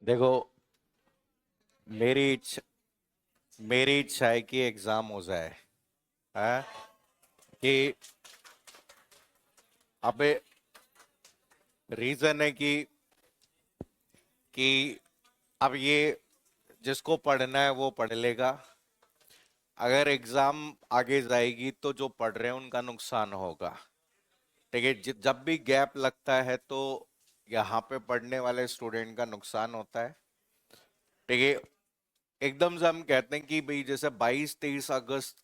देखो, मेरी इच्छा मेरी इच्छा है कि एग्जाम हो जाए। है कि अबे, रीजन है कि अब ये जिसको पढ़ना है वो पढ़ लेगा। अगर एग्जाम आगे जाएगी तो जो पढ़ रहे हैं उनका नुकसान होगा। ठीक है, जब भी गैप लगता है तो यहाँ पे पढ़ने वाले स्टूडेंट का नुकसान होता है। ठीक है, एकदम से हम कहते हैं कि भाई जैसे 22-23 अगस्त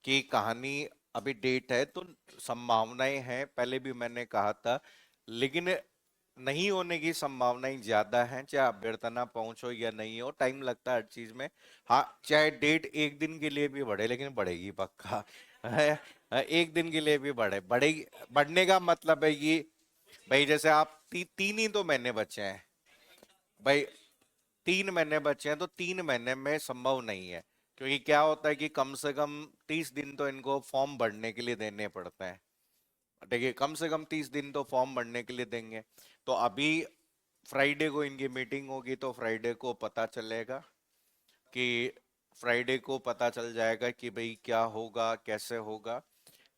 की कहानी अभी डेट है तो संभावनाएं हैं, पहले भी मैंने कहा था। लेकिन नहीं होने की संभावनाएं ज्यादा हैं, चाहे अभ्यर्थना पहुंचो या नहीं हो, टाइम लगता है हर चीज में। हाँ, चाहे डेट एक दिन के लिए भी बढ़े लेकिन बढ़ेगी पक्का। है, एक दिन के लिए भी बढ़ेगी। बढ़ने का मतलब है कि भाई जैसे आप 3 ही तो महीने बचे हैं भाई। 3 महीने बचे हैं तो 3 महीने में संभव नहीं है। क्योंकि क्या होता है कि कम से कम 30 दिन तो इनको फॉर्म भरने के लिए देने पड़ते हैं। ठीक है, कम से कम 30 दिन तो फॉर्म भरने के लिए देंगे। तो अभी फ्राइडे को इनकी मीटिंग होगी तो फ्राइडे को पता चलेगा कि फ्राइडे को पता चल जाएगा कि भाई क्या होगा कैसे होगा।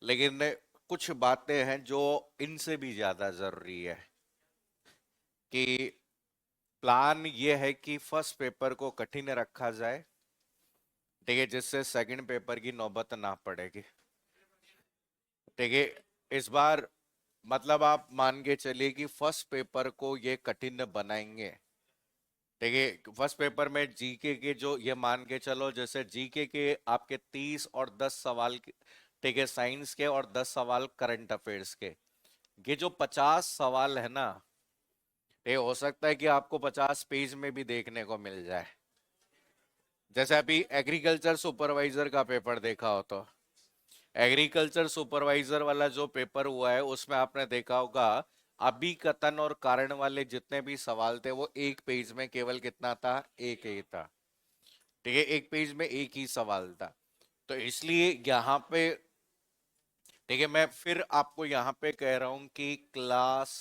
लेकिन कुछ बातें हैं जो इनसे भी ज्यादा जरूरी है कि प्लान ये है कि फर्स्ट पेपर को कठिन रखा जाए। ठीक है, जिससे सेकंड पेपर की नौबत ना पड़ेगी। ठीक है, इस बार मतलब आप मान के चलिए कि फर्स्ट पेपर को ये कठिन बनाएंगे। ठीक है, फर्स्ट पेपर में जीके के जो ये मान के चलो, जैसे जीके के आपके 30 और 10 सवाल ठीक है साइंस के, और 10 सवाल करंट अफेयर्स के। ये जो 50 सवाल है ना, ये हो सकता है कि आपको 50 पेज में भी देखने को मिल जाए। जैसे अभी एग्रीकल्चर सुपरवाइजर का पेपर देखा हो तो एग्रीकल्चर सुपरवाइजर वाला जो पेपर हुआ है उसमें आपने देखा होगा, अभी कथन और कारण वाले जितने भी सवाल थे वो एक पेज में केवल कितना था, एक ही था। ठीक है, एक पेज में एक ही सवाल था। तो इसलिए यहाँ पे ठीक है, मैं फिर आपको यहाँ पे कह रहा हूँ कि क्लास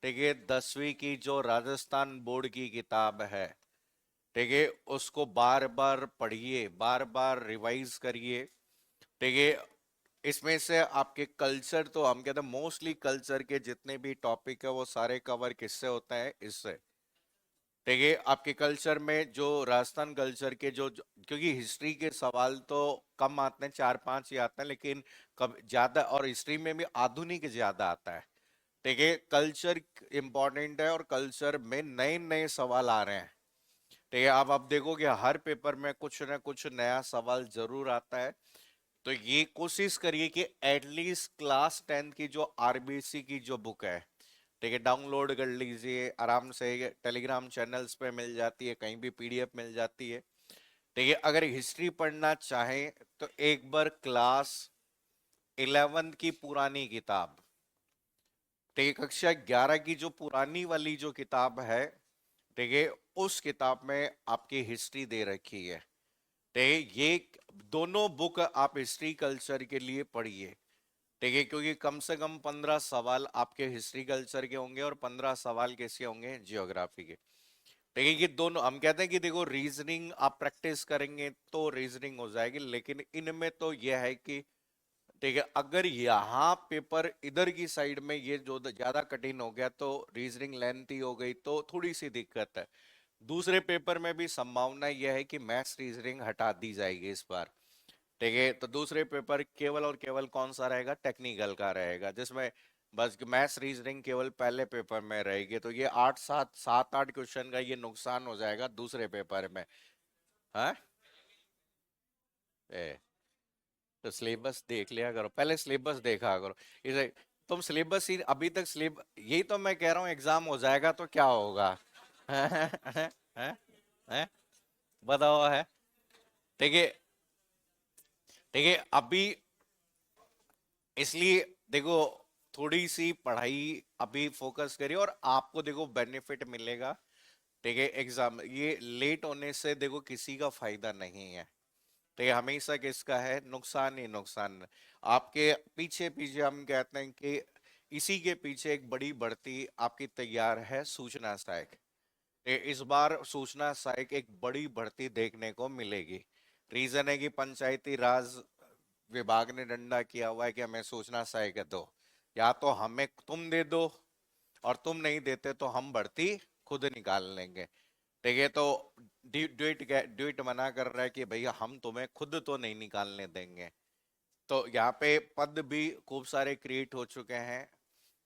ठीक है 10वीं की जो राजस्थान बोर्ड की किताब है, ठीक है, उसको बार बार पढ़िए, बार बार रिवाइज करिए। ठीक है, इसमें से आपके कल्चर, तो हम कहते हैं मोस्टली कल्चर के जितने भी टॉपिक है वो सारे कवर किससे होता है, इससे। ठीक है, आपके कल्चर में जो राजस्थान कल्चर के क्योंकि हिस्ट्री के सवाल तो कम आते हैं, 4-5 ही आते हैं, लेकिन कब ज्यादा, और हिस्ट्री में भी आधुनिक ज्यादा आता है। ठीक है, कल्चर इंपॉर्टेंट है और कल्चर में नए नए सवाल आ रहे हैं। ठीक है, अब आप देखोगे हर पेपर में कुछ ना कुछ नया सवाल जरूर आता है। तो ये कोशिश करिए कि एटलीस्ट क्लास 10 की जो आरबीसी की जो बुक है, ठीक है, डाउनलोड कर लीजिए आराम से। टेलीग्राम चैनल्स पे मिल जाती है, कहीं भी पीडीएफ मिल जाती है। ठीक है, अगर हिस्ट्री पढ़ना चाहें तो एक बार क्लास 11 की पुरानी किताब, ठीक है, कक्षा 11 की जो पुरानी वाली जो किताब है, ठीक है, उस किताब में आपकी हिस्ट्री दे रखी है। ठीक है, ये दोनों बुक आप हिस्ट्री कल्चर के लिए पढ़िए। ठीक है, क्योंकि कम से कम 15 सवाल आपके हिस्ट्री कल्चर के होंगे और 15 सवाल किसके होंगे, जियोग्राफी के। ठीक है, ये दोनों हम कहते हैं कि देखो रीजनिंग आप प्रैक्टिस करेंगे तो रीजनिंग हो जाएगी, लेकिन इनमें तो यह है कि ठीक है, अगर यहाँ पेपर इधर की साइड में ये जो ज्यादा कठिन हो गया तो रीजनिंग लेंथी हो गई तो थोड़ी सी दिक्कत है। दूसरे पेपर में भी संभावना यह है कि मैथ्स रीजनिंग हटा दी जाएगी इस बार। ठीक है, तो दूसरे पेपर केवल और केवल कौन सा रहेगा, टेक्निकल का रहेगा, जिसमें बस मैथ्स रीजनिंग केवल पहले पेपर में रहेगी। तो ये 8-7 7-8 क्वेश्चन का ये नुकसान हो जाएगा दूसरे पेपर में। हाँ, ए, तो सिलेबस देख लिया करो, पहले सिलेबस देखा करो। इसे तुम सिलेबस ही अभी तक यही तो मैं कह रहा हूँ, एग्जाम हो जाएगा तो क्या होगा। हैं? हैं? हैं? बताओ है। ठीक है, ठीक है, अभी इसलिए देखो थोड़ी सी पढ़ाई अभी फोकस करिए और आपको देखो बेनिफिट मिलेगा। ठीक है, एग्जाम ये लेट होने से देखो किसी का फायदा नहीं है। तो ये हमेशा किसका है, नुकसान ही नुकसान। आपके पीछे पीछे हम कहते हैं कि इसी के पीछे एक बड़ी बढ़ती आपकी तैयार है, सूचना सहायक। इस बार सूचना सहायक एक बड़ी बढ़ती देखने को मिलेगी। रीजन है कि पंचायती राज विभाग ने डंडा किया हुआ है कि हमें सूचना सहायक दो, या तो हमें तुम दे दो, और तुम नहीं देते तो हम भर्ती खुद निकाल लेंगे। ठीक है, तो ड्यूट मना कर रहा है कि भैया हम तुम्हें खुद तो नहीं निकालने देंगे। तो यहाँ पे पद भी खूब सारे क्रिएट हो चुके हैं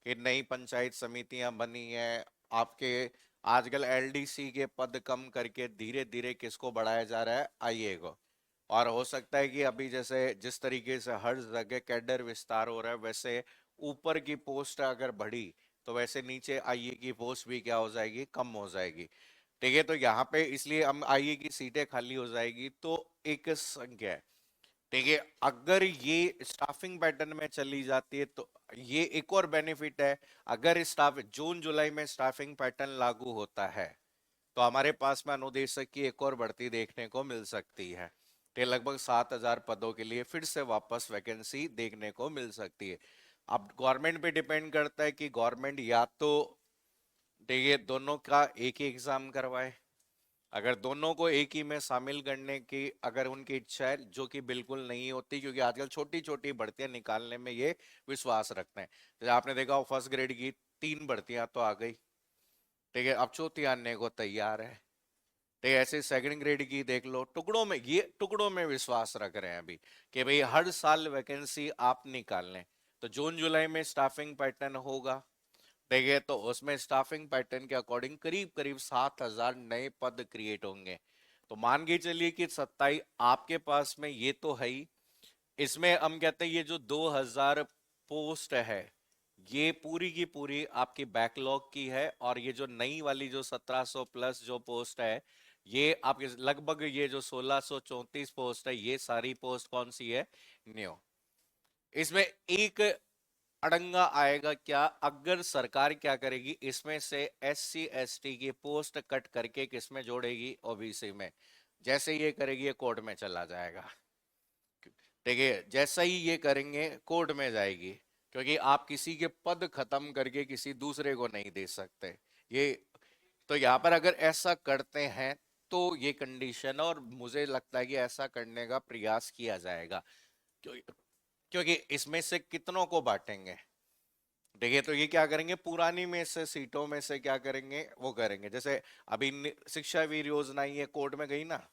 कि नई पंचायत समितियां बनी है आपके। आजकल एलडीसी के पद कम करके धीरे धीरे किसको बढ़ाया जा रहा है, आईए को। और हो सकता है कि अभी जैसे जिस तरीके से हर जगह कैडर विस्तार हो रहा है, वैसे ऊपर की पोस्ट अगर बढ़ी तो वैसे नीचे आईए की पोस्ट भी क्या हो जाएगी, कम हो जाएगी। ठीक है, तो यहाँ पे इसलिए हम आईए की सीटें खाली हो जाएगी तो एक संख्या है। देखिए, अगर ये स्टाफिंग पैटर्न में चली जाती है तो ये एक और बेनिफिट है। अगर स्टाफ जून जुलाई में स्टाफिंग पैटर्न लागू होता है तो हमारे पास में अनुदेशक की एक और बढ़ती देखने को मिल सकती है। तो लगभग 7,000 पदों के लिए फिर से वापस वैकेंसी देखने को मिल सकती है। अब गवर्नमेंट पे डिपेंड करता है कि गवर्नमेंट या तो देखिए दोनों का एक ही एग्जाम करवाए। अगर दोनों को एक ही में शामिल करने की अगर उनकी इच्छा है, जो कि बिल्कुल नहीं होती, क्योंकि आजकल छोटी छोटी भर्तियां निकालने में ये विश्वास रखते हैं। जैसे आपने देखा हो फर्स्ट ग्रेड की 3 भर्तियां तो आ गई, ठीक है, अब चौथी आने को तैयार है। ठीक है, ऐसे सेकंड ग्रेड की देख लो, टुकड़ों में, ये टुकड़ों में विश्वास रख रहे हैं अभी कि भाई हर साल वैकेंसी आप निकाल लें। तो जून जुलाई में स्टाफिंग पैटर्न होगा, ठीक है, तो उसमें स्टाफिंग पैटर्न के अकॉर्डिंग करीब करीब 7,000 नए पद क्रिएट होंगे। तो मान के चलिए कि 27 आपके पास में ये तो है ही, इसमें हम कहते हैं ये जो 2,000 पोस्ट है ये पूरी की पूरी आपकी बैकलॉग की है, और ये जो नई वाली जो 1,700 प्लस जो पोस्ट है, ये आपके लगभग ये जो 1,634 पोस्ट है, ये सारी पोस्ट कौन सी है, न्यू। इसमें एक अड़ंगा आएगा क्या, अगर सरकार क्या करेगी, इसमें से एससी एसटी की पोस्ट कट करके किसमें जोड़ेगी, ओबीसी में। जैसे ये करेगी ये कोर्ट में चला जाएगा। ठीक है, जैसा ही ये करेंगे कोर्ट में जाएगी, क्योंकि आप किसी के पद खत्म करके किसी दूसरे को नहीं दे सकते ये। तो यहाँ पर अगर ऐसा करते हैं तो ये कंडीशन, और मुझे लगता है कि ऐसा करने का प्रयास किया जाएगा, क्योंकि इसमें से कितनों को बांटेंगे। देखिए, तो ये क्या करेंगे, पुरानी में से सीटों में से क्या करेंगे, वो करेंगे। जैसे अभी शिक्षा वीर योजना ये कोर्ट में गई ना,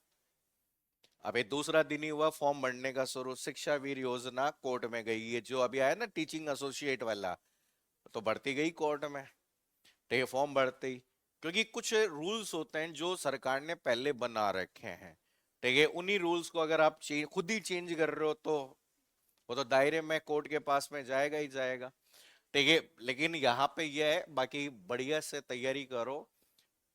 अभी दूसरा दिन ही हुआ फॉर्म भरने का शुरू, शिक्षा वीर योजना कोर्ट में गई। ये जो अभी आया ना टीचिंग एसोसिएट वाला, तो भर्ती गई कोर्ट में। तो ये फॉर्म भरते ही, क्योंकि कुछ रूल्स होते हैं जो सरकार ने पहले बना रखे हैं, ठीक है, उन्हीं रूल्स को अगर आप खुद ही चेंज कर रहे हो तो वो तो दायरे में कोर्ट के पास में जाएगा ही जाएगा। ठीक है, लेकिन यहाँ पे ये है, बाकी बढ़िया से तैयारी करो।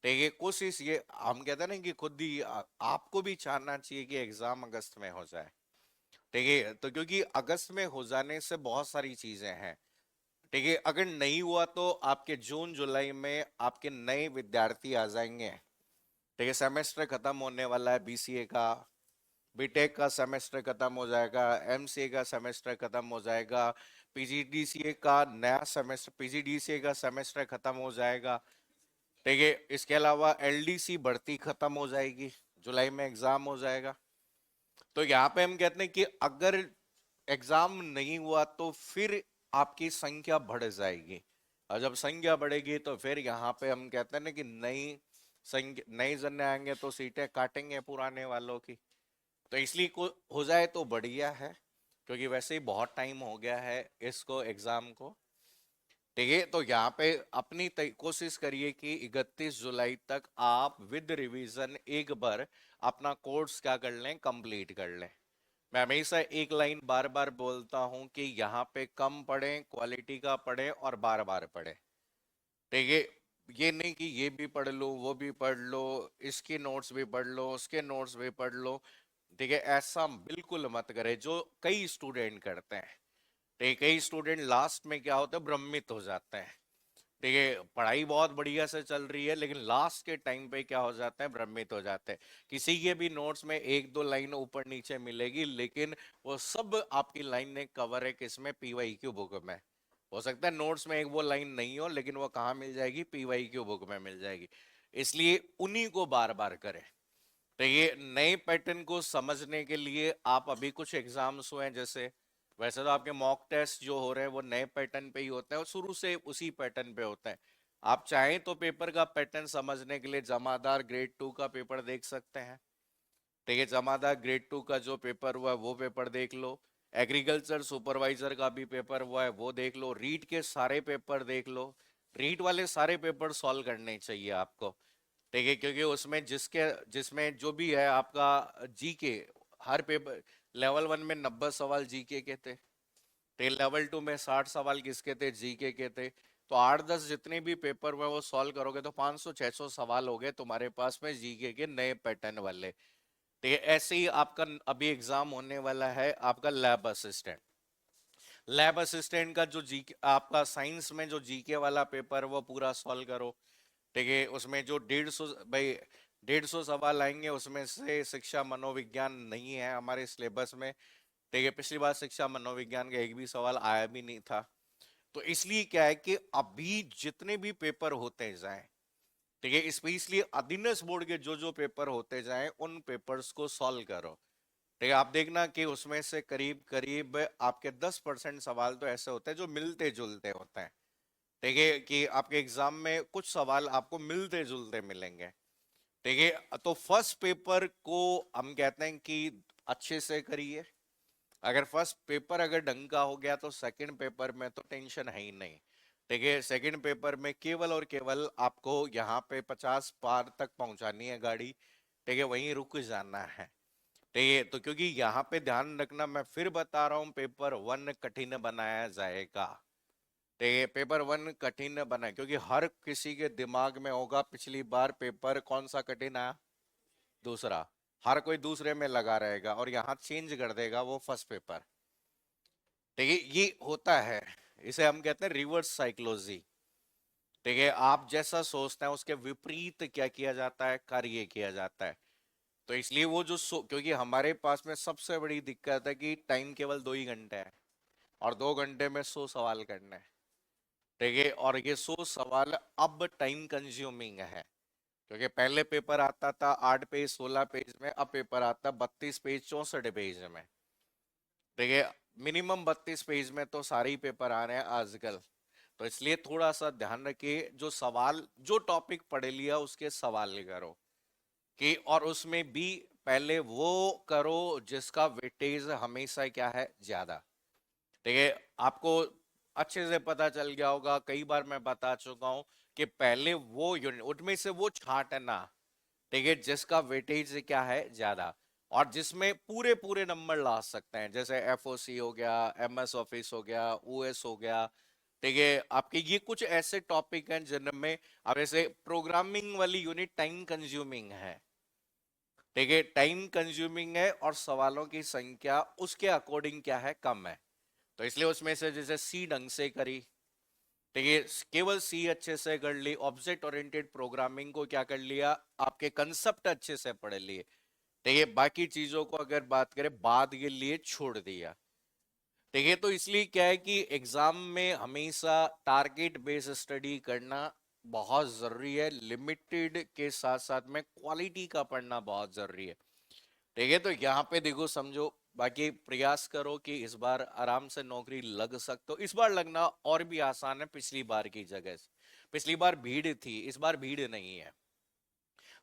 ठीक है, कोशिश ये हम कहते हैं ना कि खुद ही आपको भी चाहना चाहिए कि एग्जाम अगस्त में हो जाए। ठीक है, तो क्योंकि अगस्त में हो जाने से बहुत सारी चीजें हैं। ठीक है, अगर नहीं हुआ तो आपके जून जुलाई में आपके नए विद्यार्थी आ जाएंगे। ठीक है, सेमेस्टर खत्म होने वाला है बीसीए का, बीटेक का सेमेस्टर खत्म हो जाएगा, एमसीए का सेमेस्टर खत्म हो जाएगा, पीजीडीसीए का नया सेमेस्टर, पीजीडीसीए का सेमेस्टर खत्म हो जाएगा। ठीक है, इसके अलावा एलडीसी भर्ती खत्म हो जाएगी, जुलाई में एग्जाम हो जाएगा। तो यहाँ पे हम कहते हैं कि अगर एग्जाम नहीं हुआ तो फिर आपकी संख्या बढ़ जाएगी, और जब संख्या बढ़ेगी तो फिर यहाँ पे हम कहते हैं ना कि नए जन आएंगे तो सीटें काटेंगे पुराने वालों की। तो इसलिए को हो जाए तो बढ़िया है, क्योंकि वैसे ही बहुत टाइम हो गया है इसको एग्जाम को। ठीक है, तो यहाँ पे अपनी कोशिश करिए कि 31 जुलाई तक आप विद रिवीजन एक बार अपना कोर्स क्या कर लें, कंप्लीट कर लें। मैं हमेशा एक लाइन बार बार बोलता हूं कि यहाँ पे कम पढ़ें, क्वालिटी का पढ़ें और बार बार पढ़ें। ठीक है, ये नहीं कि ये भी पढ़ लो वो भी पढ़ लो, इसके नोट्स भी पढ़ लो उसके नोट्स भी पढ़ लो। ठीक है, ऐसा बिल्कुल मत करें जो कई स्टूडेंट करते हैं। ठीक है, कई स्टूडेंट लास्ट में क्या होता है, भ्रमित हो जाते हैं। ठीक है, पढ़ाई बहुत बढ़िया से चल रही है लेकिन लास्ट के टाइम पे क्या हो जाता है, भ्रमित हो जाते हैं। किसी के भी नोट्स में एक दो लाइन ऊपर नीचे मिलेगी, लेकिन वो सब आपकी लाइन ने कवर है किसमें, पीवाई क्यू बुक में। हो सकता है नोट्स में एक वो लाइन नहीं हो, लेकिन वो कहाँ मिल जाएगी, पीवाई क्यू बुक में मिल जाएगी। इसलिए उन्हीं को बार बार करें। तो ये नए पैटर्न को समझने के लिए आप अभी कुछ एग्जाम्स हुए हैं, जैसे वैसे तो आपके मॉक टेस्ट जो हो रहे हैं वो नए पैटर्न पे ही होते हैं और शुरू से उसी पैटर्न पे होते हैं। आप चाहें तो पेपर का पैटर्न समझने के लिए जमादार ग्रेड 2 का पेपर देख सकते हैं। ठीक है, जमादार ग्रेड 2 का जो पेपर हुआ है वो पेपर देख लो। एग्रीकल्चर सुपरवाइजर का भी पेपर हुआ है वो देख लो। रीट के सारे पेपर देख लो। रीट वाले सारे पेपर सॉल्व करने चाहिए आपको। ठीक है, क्योंकि उसमें जिसमें जो भी है आपका जीके, हर पेपर लेवल 1 में 90 सवाल जीके के थे। ठीक, लेवल 2 में 60 सवाल किसके थे? जीके के थे। तो 8-10 जितने भी पेपर हुए वो सॉल्व करोगे तो 500-600 सवाल हो गए तुम्हारे पास में जीके के नए पैटर्न वाले। ठीक है, ऐसे ही आपका अभी एग्जाम होने वाला है आपका लैब असिस्टेंट। लैब असिस्टेंट का जो जी आपका साइंस में जो जीके वाला पेपर वो पूरा सॉल्व करो। ठीक है, उसमें जो 150 सवाल आएंगे उसमें से शिक्षा मनोविज्ञान नहीं है हमारे सिलेबस में। ठीक है, पिछली बार शिक्षा मनोविज्ञान का एक भी सवाल आया भी नहीं था। तो इसलिए क्या है कि अभी जितने भी पेपर होते जाएं, ठीक है, स्पेशली अधीनस्थ बोर्ड के जो जो पेपर होते जाएं उन पेपर्स को सॉल्व करो। ठीक है, आप देखना कि उसमें से करीब करीब आपके 10% सवाल तो ऐसे होते हैं जो मिलते जुलते होते हैं। ठीक है, कि आपके एग्जाम में कुछ सवाल आपको मिलते जुलते मिलेंगे। ठीक है, तो फर्स्ट पेपर को हम कहते हैं कि अच्छे से करिए। अगर फर्स्ट पेपर अगर ढंग का हो गया तो सेकंड पेपर में तो टेंशन है ही नहीं। ठीक है, सेकंड पेपर में केवल और केवल आपको यहाँ पे 50 पार तक पहुंचानी है गाड़ी। ठीक है, वहीं रुक जाना है। ठीक है, तो क्योंकि यहाँ पे ध्यान रखना, मैं फिर बता रहा हूँ, पेपर 1 कठिन बनाया जाएगा। ठीक है, पेपर 1 कठिन बना क्योंकि हर किसी के दिमाग में होगा पिछली बार पेपर कौन सा कठिन आया, दूसरा। हर कोई दूसरे में लगा रहेगा और यहाँ चेंज कर देगा वो फर्स्ट पेपर। ठीक है, ये होता है, इसे हम कहते हैं रिवर्स साइकोलॉजी। ठीक है, आप जैसा सोचते हैं उसके विपरीत क्या किया जाता है, कार्य किया जाता है। तो इसलिए वो क्योंकि हमारे पास में सबसे बड़ी दिक्कत है कि टाइम केवल 2 ही घंटे है और 2 घंटे में 100 सवाल करने हैं। ठीक है, और ये 100 सवाल अब टाइम कंज्यूमिंग है। क्योंकि पहले पेपर आता था 8 पेज 16 पेज में, अब पेपर आता 32 पेज 64 पेज में। ठीक है, मिनिमम 32 पेज में तो सारे ही पेपर आ रहे हैं आजकल। तो इसलिए थोड़ा सा ध्यान रखिए, जो सवाल जो टॉपिक पढ़ लिया उसके सवाल करो। कि और उसमें भी पहले वो करो जिसका वेटेज हमेशा क्या है, ज्यादा। ठीक है, आपको अच्छे से पता चल गया होगा, कई बार मैं बता चुका हूं कि पहले वो यूनिट उनमें से वो छांटना। ठीक है, जिसका वेटेज क्या है, ज्यादा, और जिसमें पूरे पूरे नंबर ला सकते हैं, जैसे एफओसी हो गया, एमएस ऑफिस हो गया, ओएस हो गया। ठीक है, आपके ये कुछ ऐसे टॉपिक हैं जिनमें अब ऐसे प्रोग्रामिंग वाली यूनिट टाइम कंज्यूमिंग है। ठीक है, टाइम कंज्यूमिंग है और सवालों की संख्या उसके अकॉर्डिंग क्या है, कम है। तो इसलिए उसमें से जैसे सी ढंग से करी। ठीक है, केवल सी अच्छे से कर ली, ऑब्जेक्ट ओरिएंटेड प्रोग्रामिंग को क्या कर लिया, आपके कंसेप्ट अच्छे से पढ़ लिए। ठीक है, बाकी चीजों को अगर बात करें बाद के लिए छोड़ दिया। ठीक है, तो इसलिए क्या है कि एग्जाम में हमेशा टारगेट बेस्ड स्टडी करना बहुत जरूरी है। लिमिटेड के साथ साथ में क्वालिटी का पढ़ना बहुत जरूरी है। ठीक है, तो यहाँ पे देखो समझो, बाकी प्रयास करो कि इस बार आराम से नौकरी लग सकते हो। इस बार लगना और भी आसान है पिछली बार की जगह से। पिछली बार भीड़ थी, इस बार भीड़ नहीं है।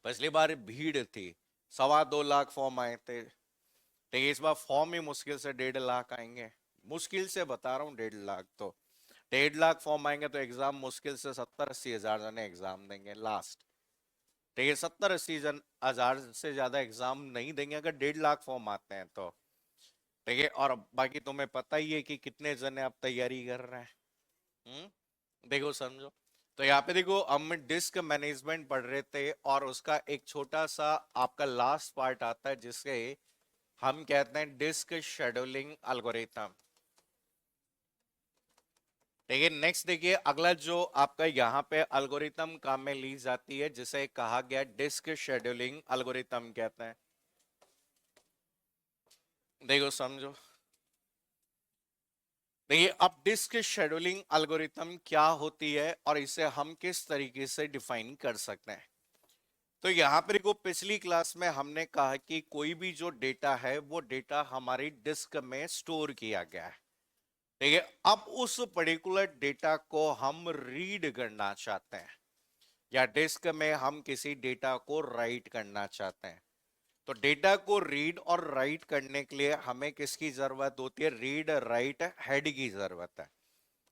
पिछली बार भीड़ थी, 2.25 लाख फॉर्म आए थे। ठीक है, इस बार फॉर्म ही मुश्किल से 1.5 लाख आएंगे। मुश्किल से बता रहा हूँ, 1.5 लाख तो 1.5 लाख फॉर्म आएंगे तो एग्जाम मुश्किल से 70-80 हजार जने एग्जाम देंगे लास्ट। ठीक है, 70-80 हजार से ज्यादा एग्जाम नहीं देंगे अगर 1.5 लाख फॉर्म आते हैं तो। ठीक है, और बाकी तुम्हें पता ही है कि कितने जने आप तैयारी कर रहे हैं। देखो समझो, तो यहाँ पे देखो हम डिस्क मैनेजमेंट पढ़ रहे थे और उसका एक छोटा सा आपका लास्ट पार्ट आता है जिसके हम कहते हैं डिस्क शेड्यूलिंग एल्गोरिथम। ठीक है, नेक्स्ट देखिए, अगला जो आपका यहाँ पे एल्गोरिथम काम में ली जाती है जिसे कहा गया डिस्क शेड्यूलिंग एल्गोरिथम कहते हैं। देखो समझो, देखिए अब डिस्क शेड्यूलिंग एल्गोरिथम क्या होती है और इसे हम किस तरीके से डिफाइन कर सकते हैं। तो यहाँ पर को पिछली क्लास में हमने कहा कि कोई भी जो डेटा है वो डेटा हमारी डिस्क में स्टोर किया गया है, ठीक है। अब उस पर्टिकुलर डेटा को हम रीड करना चाहते हैं या डिस्क में हम किसी डेटा को राइट करना चाहते हैं। तो डेटा को रीड और राइट करने के लिए हमें किसकी जरूरत होती है? रीड राइट हेड की जरूरत है,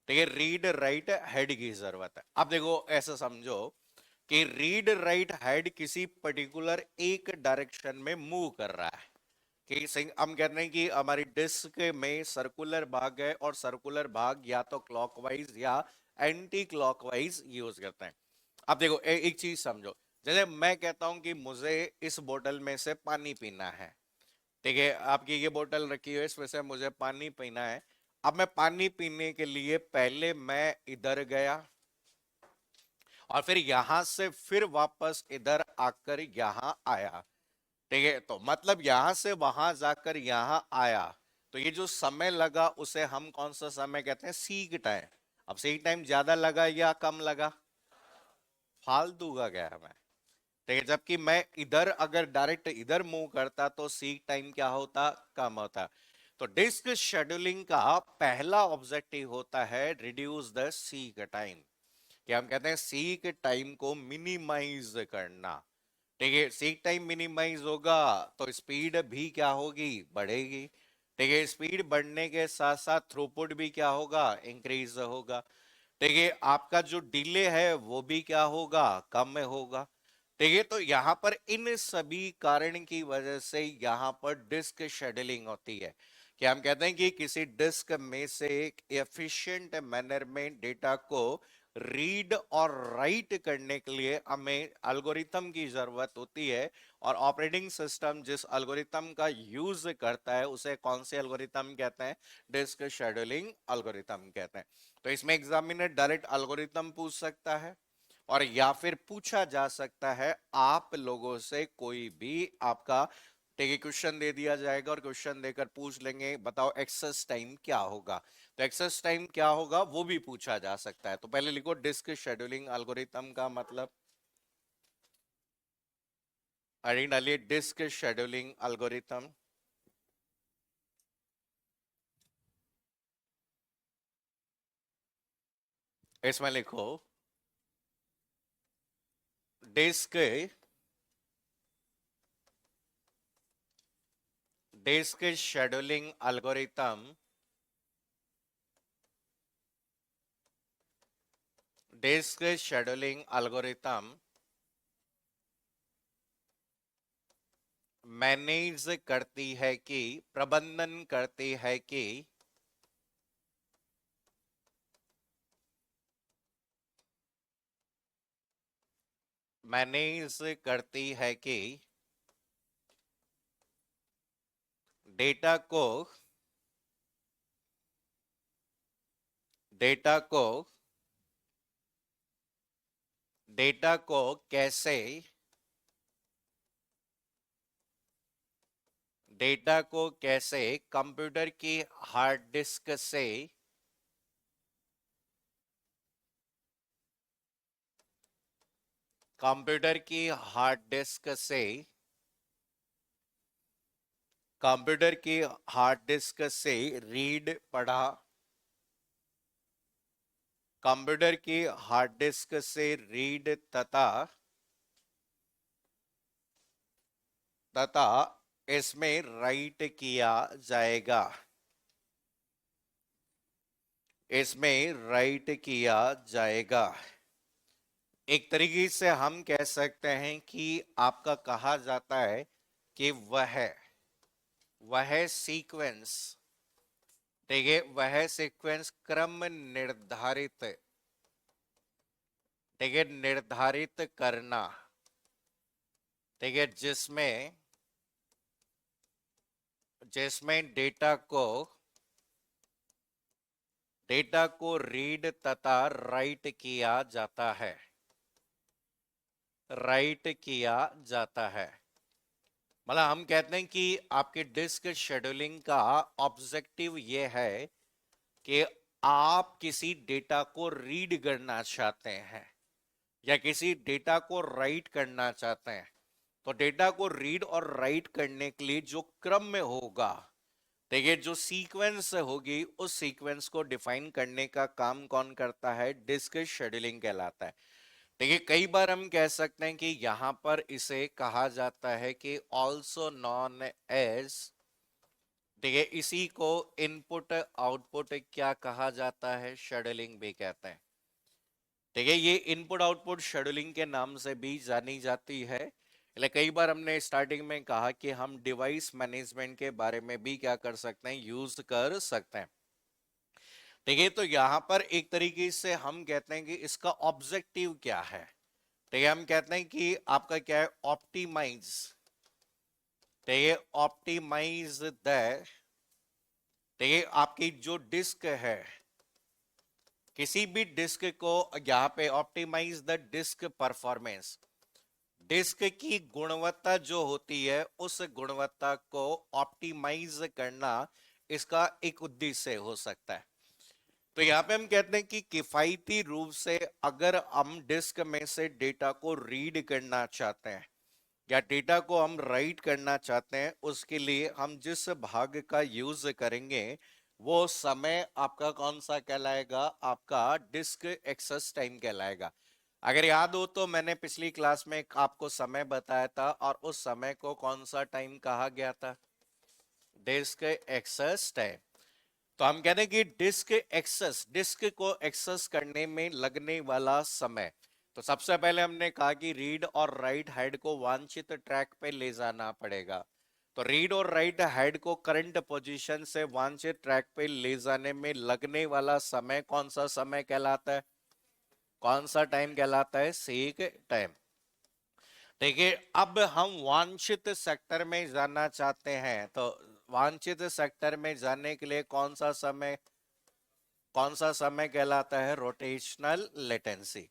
ठीक है। रीड राइट हेड की जरूरत है। अब देखो ऐसा समझो कि रीड राइट हेड किसी पर्टिकुलर एक डायरेक्शन में मूव कर रहा है, कि हम कहते हैं कि हमारी डिस्क में सर्कुलर भाग है और सर्कुलर भाग या तो क्लॉकवाइज या एंटी क्लॉकवाइज यूज करते हैं। अब देखो एक चीज समझो, जैसे मैं कहता हूं कि मुझे इस बोतल में से पानी पीना है, ठीक है। आपकी ये बोतल रखी है, इसमें से मुझे पानी पीना है। अब मैं पानी पीने के लिए पहले मैं इधर गया और फिर यहां से फिर वापस इधर आकर यहां आया, ठीक है। तो मतलब यहां से वहां जाकर यहां आया, तो ये जो समय लगा उसे हम कौन सा समय कहते हैं? Seek time. अब सीक टाइम ज्यादा लगा या कम लगा? फालतू का गया मैं, ठीक है। जबकि मैं इधर अगर डायरेक्ट इधर मूव करता तो सीक टाइम क्या होता? कम होता। तो डिस्क शेड्यूलिंग का पहला ऑब्जेक्टिव होता है रिड्यूस द सीक टाइम, कि हम कहते हैं सीक टाइम को मिनिमाइज करना, ठीक है। सीक टाइम मिनिमाइज होगा तो स्पीड भी क्या होगी? बढ़ेगी, ठीक है। स्पीड बढ़ने के साथ साथ थ्रूपुट भी क्या होगा? इंक्रीज होगा, ठीक है। आपका जो डिले है वो भी क्या होगा? कम में होगा, ठीक है। तो यहाँ पर इन सभी कारण की वजह से यहाँ पर डिस्क शेड्यूलिंग होती है, कि हम कहते हैं कि किसी डिस्क में से एक एफिशिएंट मैनर में डेटा को रीड और राइट करने के लिए हमें एल्गोरिथम की जरूरत होती है। और ऑपरेटिंग सिस्टम जिस एल्गोरिथम का यूज करता है उसे कौन से एल्गोरिथम कहते हैं? डिस्क शेड्यूलिंग एल्गोरिथम कहते हैं। तो इसमें एग्जामिनर डायरेक्ट एल्गोरिथम पूछ सकता है और या फिर पूछा जा सकता है आप लोगों से कोई भी आपका, ठीक है, क्वेश्चन दे दिया जाएगा और क्वेश्चन देकर पूछ लेंगे बताओ एक्सेस टाइम क्या होगा। तो एक्सेस टाइम क्या होगा वो भी पूछा जा सकता है। तो पहले लिखो डिस्क शेड्यूलिंग एल्गोरिथम का मतलब, हेडिंग डालिए डिस्क शेड्यूलिंग एल्गोरिथम। इसमें लिखो disk disk scheduling algorithm, disk scheduling algorithm manage करती है कि, प्रबंधन करती है कि मैनेज करती है कि डेटा को डेटा को डेटा को कैसे डेटा को कैसे कंप्यूटर की हार्ड डिस्क से कंप्यूटर की हार्ड डिस्क से कंप्यूटर की हार्ड डिस्क से रीड पढ़ा कंप्यूटर की हार्ड डिस्क से रीड तथा तथा इसमें राइट किया जाएगा, इसमें राइट किया जाएगा। एक तरीके से हम कह सकते हैं कि आपका कहा जाता है कि वह सीक्वेंस, ठीक है, वह सीक्वेंस क्रम निर्धारित, ठीक है, निर्धारित करना, ठीक है, जिसमें जिसमें डेटा को रीड तथा राइट किया जाता है, राइट किया जाता है। मतलब हम कहते हैं कि आपके डिस्क शेड्यूलिंग का ऑब्जेक्टिव ये है कि आप किसी डेटा को रीड करना चाहते हैं या किसी डेटा को राइट करना चाहते हैं, तो डेटा को रीड और राइट करने के लिए जो क्रम में होगा, देखिए जो सीक्वेंस होगी, उस सीक्वेंस को डिफाइन करने का काम कौन करता है? डिस्क शेड्यूलिंग कहलाता है। देखिए कई बार हम कह सकते हैं कि यहां पर इसे कहा जाता है कि ऑल्सो नॉन एज, देखिए इसी को इनपुट आउटपुट क्या कहा जाता है? शेड्यूलिंग भी कहते हैं। देखिए ये इनपुट आउटपुट शेड्यूलिंग के नाम से भी जानी जाती है। એટલે कई बार हमने स्टार्टिंग में कहा कि हम डिवाइस मैनेजमेंट के बारे में भी क्या कर सकते हैं? यूज कर सकते हैं। देखिए तो यहां पर एक तरीके से हम कहते हैं कि इसका ऑब्जेक्टिव क्या है। देखिए हम कहते हैं कि आपका क्या है? ऑप्टिमाइज, देखिए ऑप्टिमाइज द, देखिए आपकी जो डिस्क है, किसी भी डिस्क को यहाँ पे optimize the disk performance, disk की गुणवत्ता जो होती है उस गुणवत्ता को ऑप्टिमाइज करना इसका एक उद्देश्य हो सकता है। तो यहाँ पे हम कहते हैं कि किफायती रूप से अगर हम डिस्क में से डेटा को रीड करना चाहते हैं या डेटा को हम राइट करना चाहते हैं, उसके लिए हम जिस भाग का यूज करेंगे वो समय आपका कौन सा कहलाएगा? आपका डिस्क एक्सेस टाइम कहलाएगा। अगर याद हो तो मैंने पिछली क्लास में आपको समय बताया था और उस समय को कौन सा टाइम कहा गया था? Disk access time. तो हम कहते हैं कि डिस्क एक्सेस, डिस्क को एक्सेस करने में लगने वाला समय, तो सबसे पहले हमने कहा कि रीड और राइट हेड को वांछित ट्रैक पे ले जाना पड़ेगा। तो रीड और राइट हेड को करंट पोजीशन से वांछित ट्रैक पे ले जाने में लगने वाला समय कौन सा समय कहलाता है? कौन सा टाइम कहलाता है? Seek time. देखिए अब हम वांछित सेक्टर में जाना चाहते हैं, तो वांछित सेक्टर में जाने के लिए कौन सा समय कहलाता है? रोटेशनल लेटेंसी,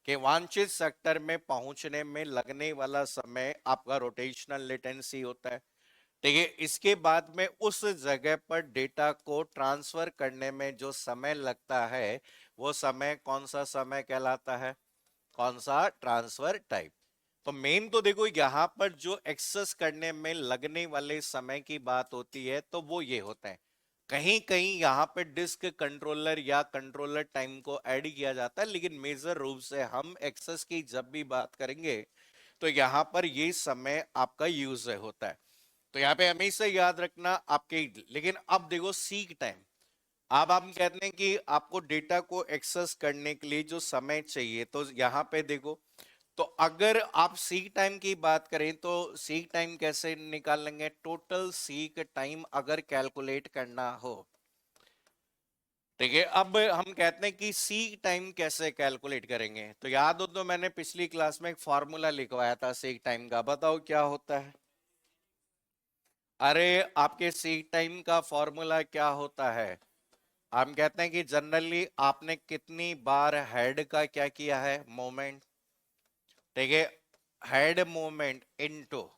कि वांछित सेक्टर में पहुंचने में लगने वाला समय आपका रोटेशनल लेटेंसी होता है। देखिए इसके बाद में उस जगह पर डेटा को ट्रांसफर करने में जो समय लगता है वो समय कौन सा समय कहलाता है? कौन सा? Transfer time. तो मेन तो देखो यहां पर जो एक्सेस करने में लगने वाले समय की बात होती है तो वो ये होता है, कहीं कहीं यहाँ पे डिस्क कंट्रोलर या कंट्रोलर टाइम को ऐड किया जाता है, लेकिन मेजर रूप से हम एक्सेस की जब भी बात करेंगे तो यहाँ पर ये समय आपका यूज होता है। तो यहाँ पे हमेशा याद रखना आपके, लेकिन अब देखो सीक टाइम, अब हम कहते हैं कि आपको डेटा को एक्सेस करने के लिए जो समय चाहिए, तो यहाँ पे देखो, तो अगर आप सीक टाइम की बात करें तो सीक टाइम कैसे निकाल लेंगे? टोटल सीक टाइम अगर कैलकुलेट करना हो, देखिए अब हम कहते हैं कि सीक टाइम कैसे कैलकुलेट करेंगे, तो याद हो तो मैंने पिछली क्लास में एक फॉर्मूला लिखवाया था सीक टाइम का, बताओ क्या होता है? अरे आपके सीक टाइम का फॉर्मूला क्या होता है? हम कहते हैं कि जनरली आपने कितनी बार हेड का क्या किया है? मोमेंट, ठीक है, हेड मूवमेंट इनटू,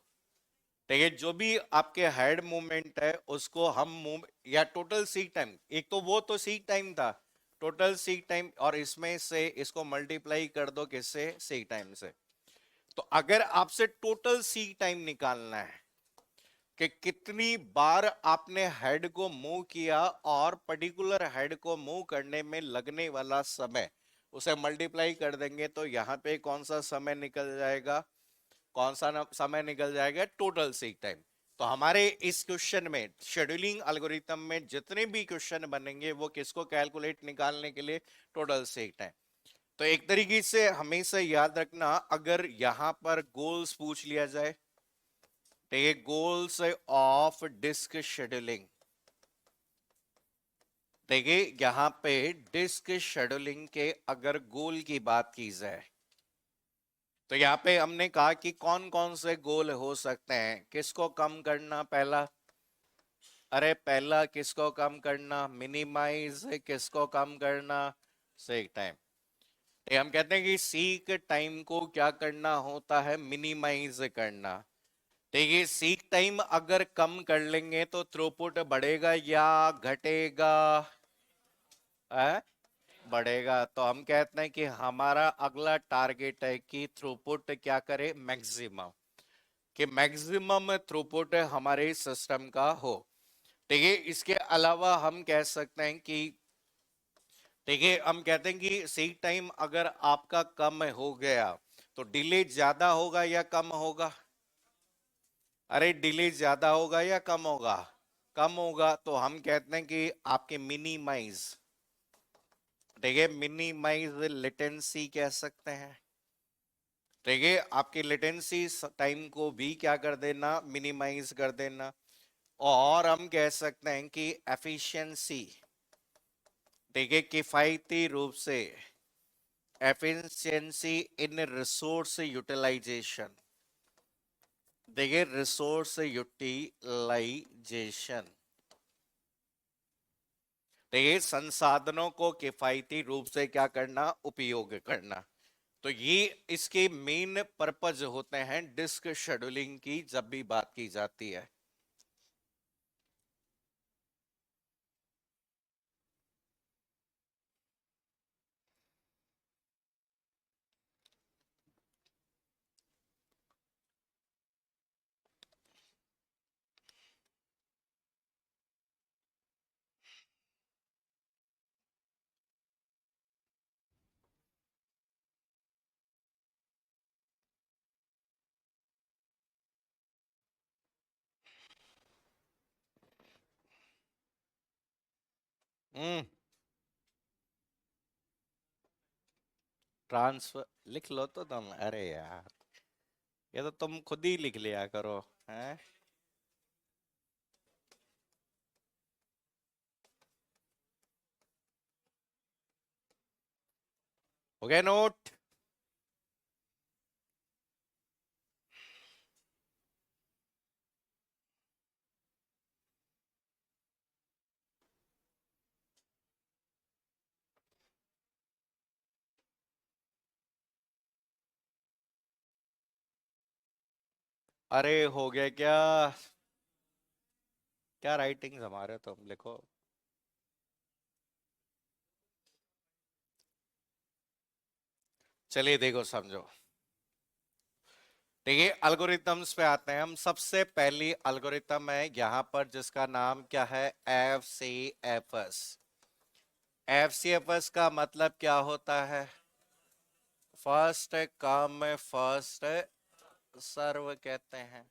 देखिए जो भी आपके हेड मूवमेंट है उसको हम मूव या टोटल सीक टाइम, एक तो वो तो सीक टाइम था, टोटल सीक टाइम, और इसमें से इसको मल्टीप्लाई कर दो किससे? सीक टाइम से। तो अगर आपसे टोटल सीक टाइम निकालना है कि कितनी बार आपने हेड को मूव किया और पर्टिकुलर हेड को मूव करने में लगने वाला समय, उसे मल्टीप्लाई कर देंगे तो यहाँ पे कौन सा समय निकल जाएगा? कौन सा समय निकल जाएगा? Total seek time. तो हमारे इस क्वेश्चन में शेड्यूलिंग एल्गोरिथम में जितने भी क्वेश्चन बनेंगे वो किसको कैलकुलेट निकालने के लिए? Total seek time. तो एक तरीके से हमेशा याद रखना, अगर यहां पर गोल्स पूछ लिया जाए, तो ये गोल्स ऑफ डिस्क शेड्यूलिंग, देखिए यहां पे डिस्क शेड्यूलिंग के अगर गोल की बात की जाए तो यहाँ पे हमने कहा कि कौन कौन से गोल हो सकते हैं? किसको कम करना पहला? अरे पहला किसको कम करना? मिनिमाइज। किसको कम करना? Seek time. हम कहते हैं कि सीक टाइम को क्या करना होता है? मिनिमाइज करना। देखिए सीक टाइम अगर कम कर लेंगे तो थ्रूपुट बढ़ेगा या घटेगा? बढ़ेगा तो हम कहते हैं कि हमारा अगला टारगेट है कि थ्रूपुट क्या करे, मैक्सिमम, कि मैक्सिमम थ्रूपुट हमारे सिस्टम का हो। ठीक है, इसके अलावा हम कह सकते हैं कि ठीक है, हम कहते हैं कि सीक टाइम अगर आपका कम हो गया तो डिले ज्यादा होगा या कम होगा? अरे डिले ज्यादा होगा या कम होगा? कम होगा। तो हम कहते हैं कि आपके मिनिमाइज, ठीक है, मिनिमाइज लेटेंसी कह सकते हैं। ठीक है, आपकी लेटेंसी टाइम को भी क्या कर देना, मिनिमाइज कर देना। और हम कह सकते हैं कि एफिशिएंसी, ठीक है, किफायती रूप से, एफिशिएंसी इन रिसोर्स यूटिलाइजेशन, देखिए रिसोर्स यूटिलाइजेशन, देखिए संसाधनों को किफायती रूप से क्या करना, उपयोग करना। तो ये इसके मेन पर्पज होते हैं डिस्क शेड्यूलिंग की जब भी बात की जाती है। ट्रांसफर लिख लो तो तुम, अरे यार ये तो तुम खुद ही लिख लिया करो, हैं? हो गया नोट? अरे हो गया क्या? क्या राइटिंग हमारे, तुम लिखो। चलिए देखो समझो। ठीक है, एल्गोरिथम्स पे आते हैं हम। सबसे पहली एल्गोरिथम है यहाँ पर जिसका नाम क्या है, F C F S. F C F S का मतलब क्या होता है? फर्स्ट कम फर्स्ट सर्व कहते हैं।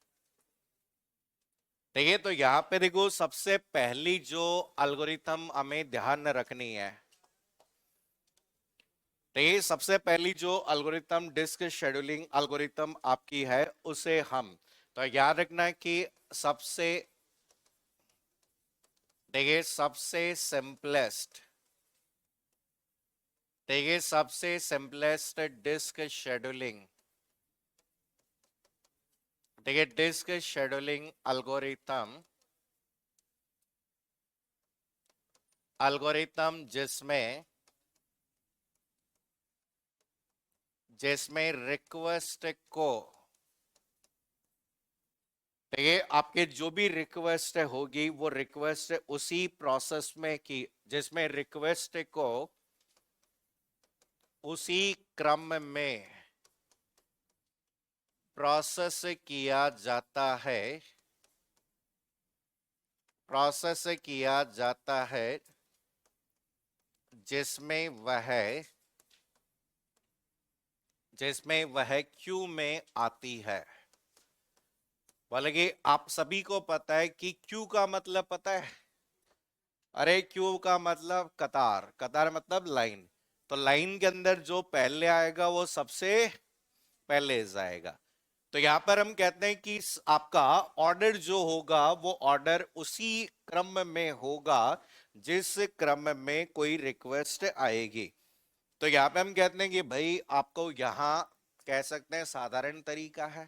ठीक है, तो यहाँ पे देखो सबसे पहली जो एल्गोरिथम हमें ध्यान रखनी है, ठीक है, सबसे पहली जो एल्गोरिथम डिस्क शेड्यूलिंग एल्गोरिथम आपकी है उसे हम, तो याद रखना है कि सबसे, देखिए सबसे सिंपलेस्ट, देखिए सबसे सिंपलेस्ट डिस्क शेड्यूलिंग, देखिए डिस्क शेड्यूलिंग एल्गोरिथम, एल्गोरिथम जिसमें, जिसमें रिक्वेस्ट को, देखिए आपके जो भी रिक्वेस्ट होगी वो रिक्वेस्ट उसी प्रोसेस में की, जिसमें रिक्वेस्ट को उसी क्रम में प्रोसेस किया जाता है, प्रोसेस किया जाता है जिसमें वह, जिसमें वह क्यू में आती है। बोले कि आप सभी को पता है कि क्यू का मतलब पता है? अरे क्यू का मतलब कतार, कतार मतलब लाइन। तो लाइन के अंदर जो पहले आएगा वो सबसे पहले जाएगा। तो यहां पर हम कहते हैं कि आपका ऑर्डर जो होगा वो ऑर्डर उसी क्रम में होगा जिस क्रम में कोई रिक्वेस्ट आएगी। तो यहाँ पे हम कहते हैं कि भाई आपको यहाँ कह सकते हैं साधारण तरीका है,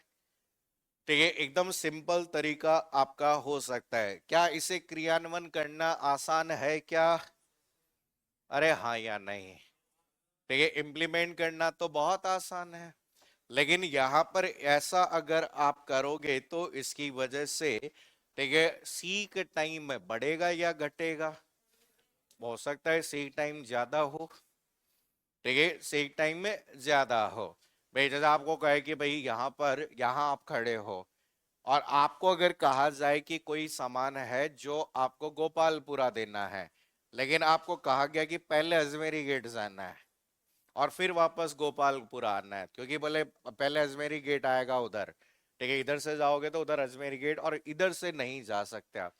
ठीक है, एकदम सिंपल तरीका आपका हो सकता है। क्या इसे क्रियान्वयन करना आसान है क्या? अरे हाँ या नहीं? ठीक है, इम्प्लीमेंट करना तो बहुत आसान है, लेकिन यहां पर ऐसा अगर आप करोगे तो इसकी वजह से, ठीक है, सीक टाइम बढ़ेगा या घटेगा? हो सकता है सीक टाइम ज्यादा हो, ठीक है, सीक टाइम में ज्यादा हो। भाई जैसे आपको कहे कि भाई यहाँ पर, यहाँ आप खड़े हो, और आपको अगर कहा जाए कि कोई सामान है जो आपको गोपालपुरा देना है, लेकिन आपको कहा गया कि पहले अजमेरी गेट जाना है और फिर वापस गोपालपुरा आना है, क्योंकि बोले पहले अजमेरी गेट आएगा उधर, ठीक है, इधर से जाओगे तो उधर अजमेरी गेट, और इधर से नहीं जा सकते आप।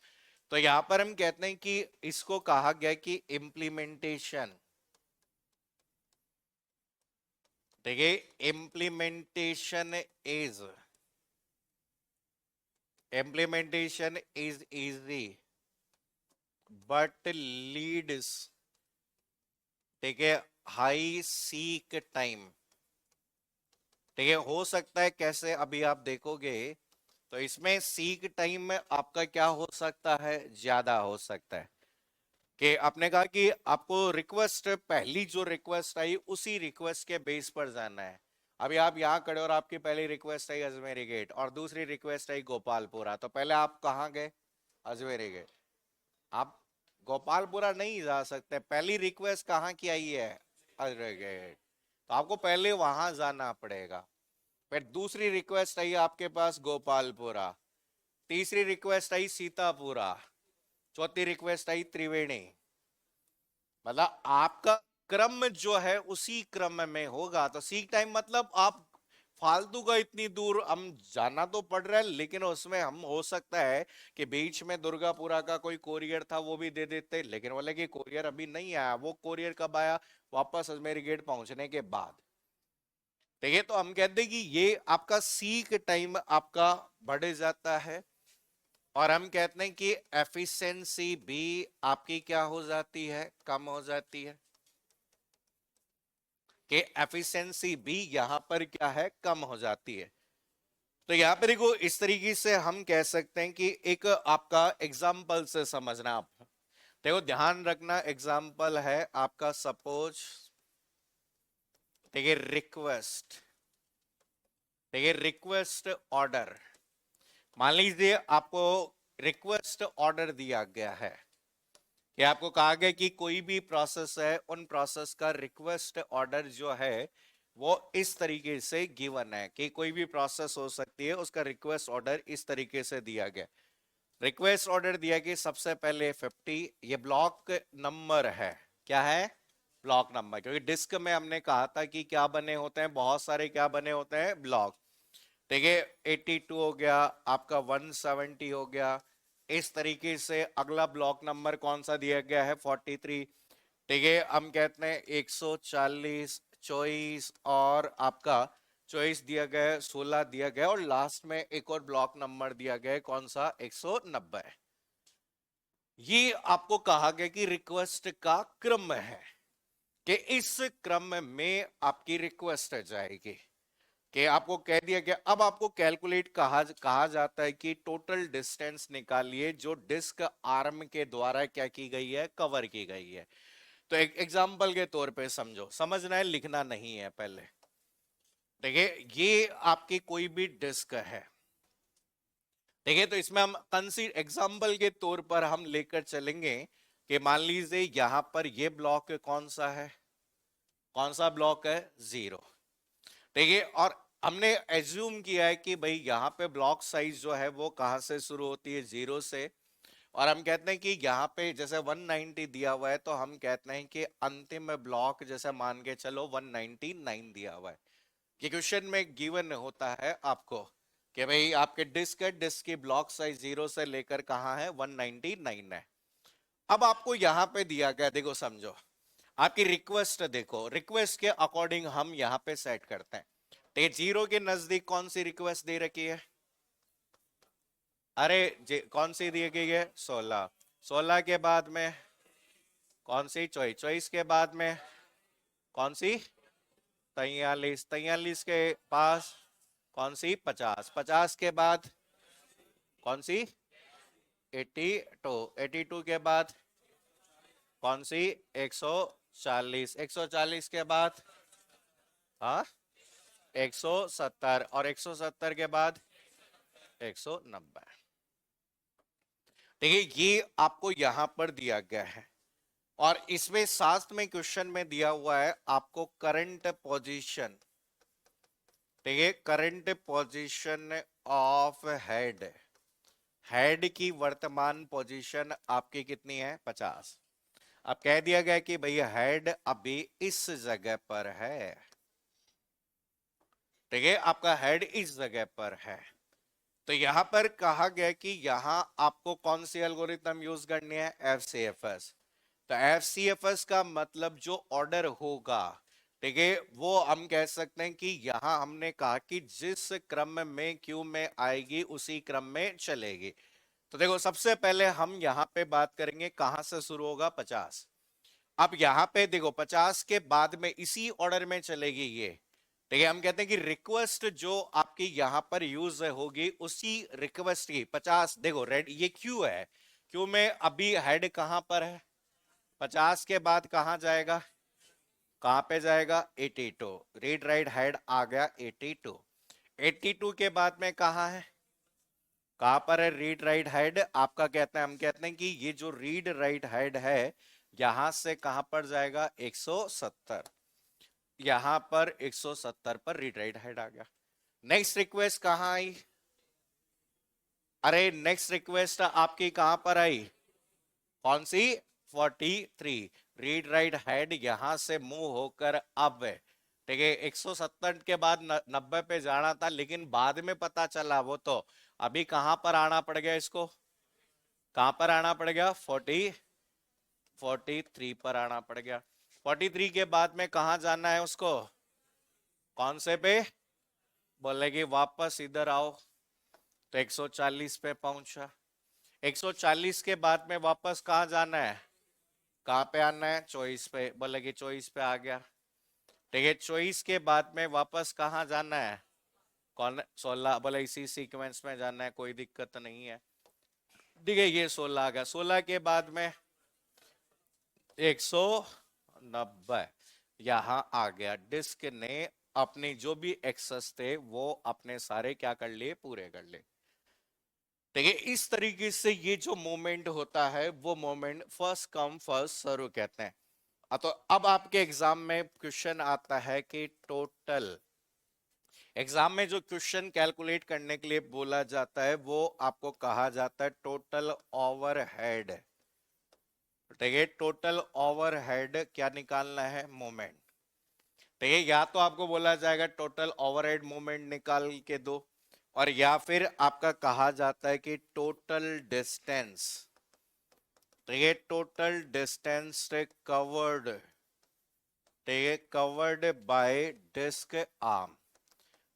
तो यहां पर हम कहते हैं कि इसको कहा गया कि इम्प्लीमेंटेशन, ठीक है, implementation is, implementation is easy but leads, ठीक है, हाई सीक टाइम। ठीक है, हो सकता है कैसे, अभी आप देखोगे तो इसमें सीक टाइम में आपका क्या हो सकता है, ज्यादा हो सकता है। कि आपने कहा कि आपको रिक्वेस्ट, पहली जो रिक्वेस्ट आई उसी रिक्वेस्ट के बेस पर जाना है। अभी आप यहाँ खड़े और आपकी पहली रिक्वेस्ट आई अजमेरी गेट और दूसरी रिक्वेस्ट आई गोपालपुरा, तो पहले आप कहाँ गए, अजमेरी गेट। आप गोपालपुरा नहीं जा सकते, पहली रिक्वेस्ट कहाँ की आई है, अजमेरी गेट, तो आपको पहले वहां जाना पड़ेगा। फिर दूसरी रिक्वेस्ट आई आपके पास गोपालपुरा, तीसरी रिक्वेस्ट आई सीतापुरा, चौथी रिक्वेस्ट आई त्रिवेणी। मतलब आपका क्रम जो है उसी क्रम में होगा। तो सीक टाइम मतलब आप फालतू का इतनी दूर हम जाना तो पड़ रहा है, लेकिन उसमें हम हो सकता है कि बीच में दुर्गापुरा का कोई कोरियर था वो भी दे देते, लेकिन बोले कि कोरियर अभी नहीं आया। वो कोरियर कब आया, वापस अजमेरी गेट पहुंचने के बाद। ठीक है, तो हम कहते हैं कि ये आपका सीक टाइम आपका बढ़ जाता है, और हम कहते हैं कि एफिशिएंसी भी आपकी क्या हो जाती है, कम हो जाती है। कि एफिशिएंसी भी यहां पर क्या है, कम हो जाती है। तो यहां पर देखो, इस तरीके से हम कह सकते हैं कि एक आपका एग्जाम्पल से समझना। आप देखो, ध्यान रखना, एग्जाम्पल है आपका, सपोज, ठीक है, रिक्वेस्ट, ठीक है, रिक्वेस्ट ऑर्डर। मान लीजिए आपको रिक्वेस्ट ऑर्डर दिया गया है कि आपको कहा गया कि कोई भी प्रोसेस है, उन प्रोसेस का रिक्वेस्ट ऑर्डर जो है वो इस तरीके से गिवन है कि कोई भी प्रोसेस हो सकती है, उसका रिक्वेस्ट ऑर्डर इस तरीके से दिया गया। रिक्वेस्ट ऑर्डर दिया कि सबसे पहले 50, ये ब्लॉक नंबर है, क्या है, ब्लॉक नंबर, क्योंकि डिस्क में हमने कहा था कि क्या बने होते हैं, बहुत सारे क्या बने होते हैं, ब्लॉक। ठीक है, 82 हो गया आपका, 170 हो गया। इस तरीके से अगला ब्लॉक नंबर कौन सा दिया गया है, 43। ठीक है, हम कहते हैं 140, 24, और आपका 24 दिया गया है, 16 दिया गया, और लास्ट में एक और ब्लॉक नंबर दिया गया है, कौन सा, 190। ये आपको कहा गया कि रिक्वेस्ट का क्रम है, कि इस क्रम में आपकी रिक्वेस्ट जाएगी। कि आपको कह दिया गया, अब आपको कैलकुलेट कहा जाता है कि टोटल डिस्टेंस निकालिए जो डिस्क आर्म के द्वारा क्या की गई है, कवर की गई है। तो एक एग्जांपल के तौर पे समझो, समझना है, लिखना नहीं है पहले। देखिए, ये आपकी कोई भी डिस्क है, ठीक है, तो इसमें हम कंसीडर एग्जांपल के तौर पर हम लेकर चलेंगे कि मान लीजिए यहां पर ये ब्लॉक कौन सा है, कौन सा ब्लॉक है, 0। ठीक है, और हमने एज्यूम किया है कि भाई यहाँ पे ब्लॉक साइज जो है वो कहां से शुरू होती है, 0 से। और हम कहते हैं कि यहाँ पे जैसे 190 दिया हुआ है, तो हम कहते हैं कि अंतिम ब्लॉक जैसे मान के चलो 199 दिया हुआ है। कि क्वेश्चन में गिवन होता है आपको कि भाई आपके डिस्क है, डिस्क की ब्लॉक साइज 0 से लेकर कहाँ है, 199 है। अब आपको यहाँ पे दिया गया, देखो समझो, आपकी रिक्वेस्ट देखो, रिक्वेस्ट के अकॉर्डिंग हम यहाँ पे सेट करते हैं। तो 0 के नजदीक कौन सी रिक्वेस्ट दे रखी है, अरे कौन सी दी गई है, 16। 16 के बाद में कौन सी, 24। 24 के बाद में कौन सी, 43। 43 के पास कौन सी, 50। 50 के बाद कौन सी, 82। 82 के बाद कौन सी, 140। 140 के बाद हाँ 170, और 170 के बाद 190। ठीक है, ये आपको यहां पर दिया गया है। और इसमें साथ में क्वेश्चन में दिया हुआ है आपको करंट पोजीशन, ठीक है, current position of head, head की वर्तमान पोजीशन आपकी कितनी है 50। अब कह दिया गया कि भैया हेड अभी इस जगह पर है, ठीक है, आपका हेड इस जगह पर है। तो यहां पर कहा गया कि यहां आपको कौन सी एल्गोरिथम यूज करनी है, एफसीएफएस। तो एफसीएफएस का मतलब जो ऑर्डर होगा, ठीक है, वो हम कह सकते हैं कि यहां हमने कहा कि जिस क्रम में क्यू में आएगी उसी क्रम में चलेगी। तो देखो सबसे पहले हम यहां पे बात करेंगे कहां से शुरू होगा 50। अब यहां पे देखो 50 के बाद में इसी ऑर्डर में चलेगी ये, ठीक है, हम कहते हैं कि रिक्वेस्ट जो आपकी यहां पर यूज होगी उसी रिक्वेस्ट की 50, देखो रेड ये क्यू है, क्यू में अभी हेड कहां पर है 50 के बाद कहां जाएगा, कहां पे जाएगा 82, रीड राइट हेड आ गया 82, 82 के बाद में कहां है, कहां पर है रीड राइट हेड आपका, कहते हैं हम कहते हैं कि ये जो रीड राइट हेड है यहां से कहां पर जाएगा 170, यहां पर 170 पर रीड राइट हेड आ गया। नेक्स्ट रिक्वेस्ट कहां आई, अरे नेक्स्ट रिक्वेस्ट आपकी कहां पर आई, कौन सी 43, रीड राइट हेड यहां से मूव होकर अब, ठीक है, 170 के बाद 90 पे जाना था लेकिन बाद में पता चला वो तो अभी कहां पर आना पड़ गया, इसको कहां पर आना पड़ गया 43 पर आना पड़ गया। 43 के बाद में कहां जाना है उसको, कौन से पे, बोलेगी वापस इधर आओ, तो 140 पे पहुंचा। 140 के बाद में वापस कहां जाना है, कहां पे आना है 24 पे, बोलेगी 24 पे आ गया, ठीक है, 24 के बाद में वापस कहां जाना है, कौन 16, बोले इसी सीक्वेंस में जाना है, कोई दिक्कत नहीं है, ठीक है, ये 16 आ गया, 16 के बाद में 190 यहां आ गया, डिस्क ने अपने जो भी एक्सेस थे वो अपने सारे क्या कर लिए, पूरे कर लिए। देखिए इस तरीके से ये जो मोमेंट होता है वो moment first come first serve कहते हैं। तो अब आपके एग्जाम में क्वेश्चन आता है कि टोटल, एग्जाम में जो क्वेश्चन कैलकुलेट करने के लिए बोला जाता है वो आपको कहा जाता है टोटल ओवरहेड, ठीक है, टोटल ओवरहेड क्या निकालना है, मोमेंट, ठीक है, या तो आपको बोला जाएगा टोटल ओवरहेड मोमेंट निकाल के दो, और या फिर आपका कहा जाता है कि टोटल डिस्टेंस, ठीक है, टोटल डिस्टेंस कवर्ड, ठीक है, कवर्ड बाय डिस्क आर्म,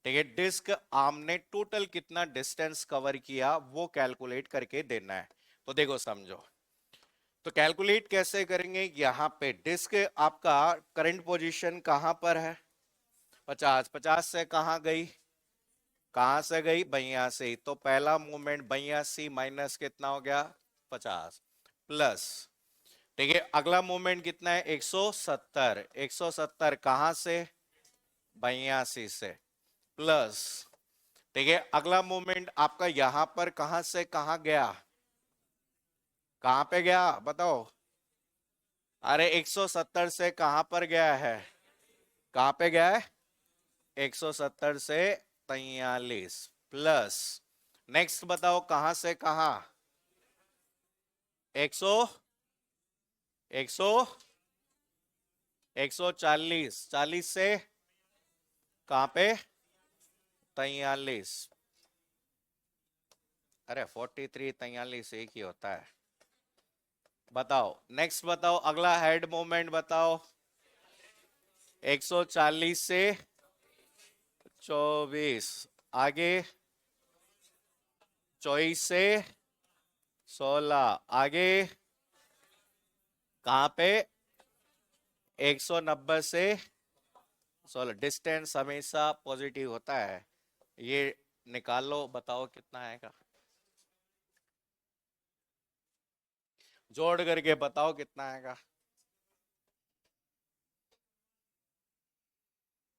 ठीक है, डिस्क आर्म ने टोटल कितना डिस्टेंस कवर किया वो कैलकुलेट करके देना है। तो देखो समझो, तो कैलकुलेट कैसे करेंगे, यहां पे डिस्क आपका करंट पोजीशन कहां पर है 50, 50 से कहां गई, कहां से गई 82, तो पहला मूवमेंट 82 माइनस कितना हो गया 50 प्लस, ठीक है, अगला मूवमेंट कितना है 170, 170 कहां से 82 से प्लस, ठीक है, अगला मूवमेंट आपका यहां पर कहां से कहां गया, कहां पे गया बताओ, अरे 170 से कहां पर गया है, कहां पे गया है 170 से 43 प्लस, नेक्स्ट बताओ कहां से कहां 100, 100, 140, 40 से कहां पे 43, अरे 43 43 एक ही होता है, बताओ नेक्स्ट बताओ अगला हेड मोमेंट बताओ 140 से 24, आगे 24 से 16, आगे कहां पे 190 से 16, डिस्टेंस हमेशा पॉजिटिव होता है, ये निकालो बताओ कितना आएगा, जोड़ करके बताओ कितना आएगा,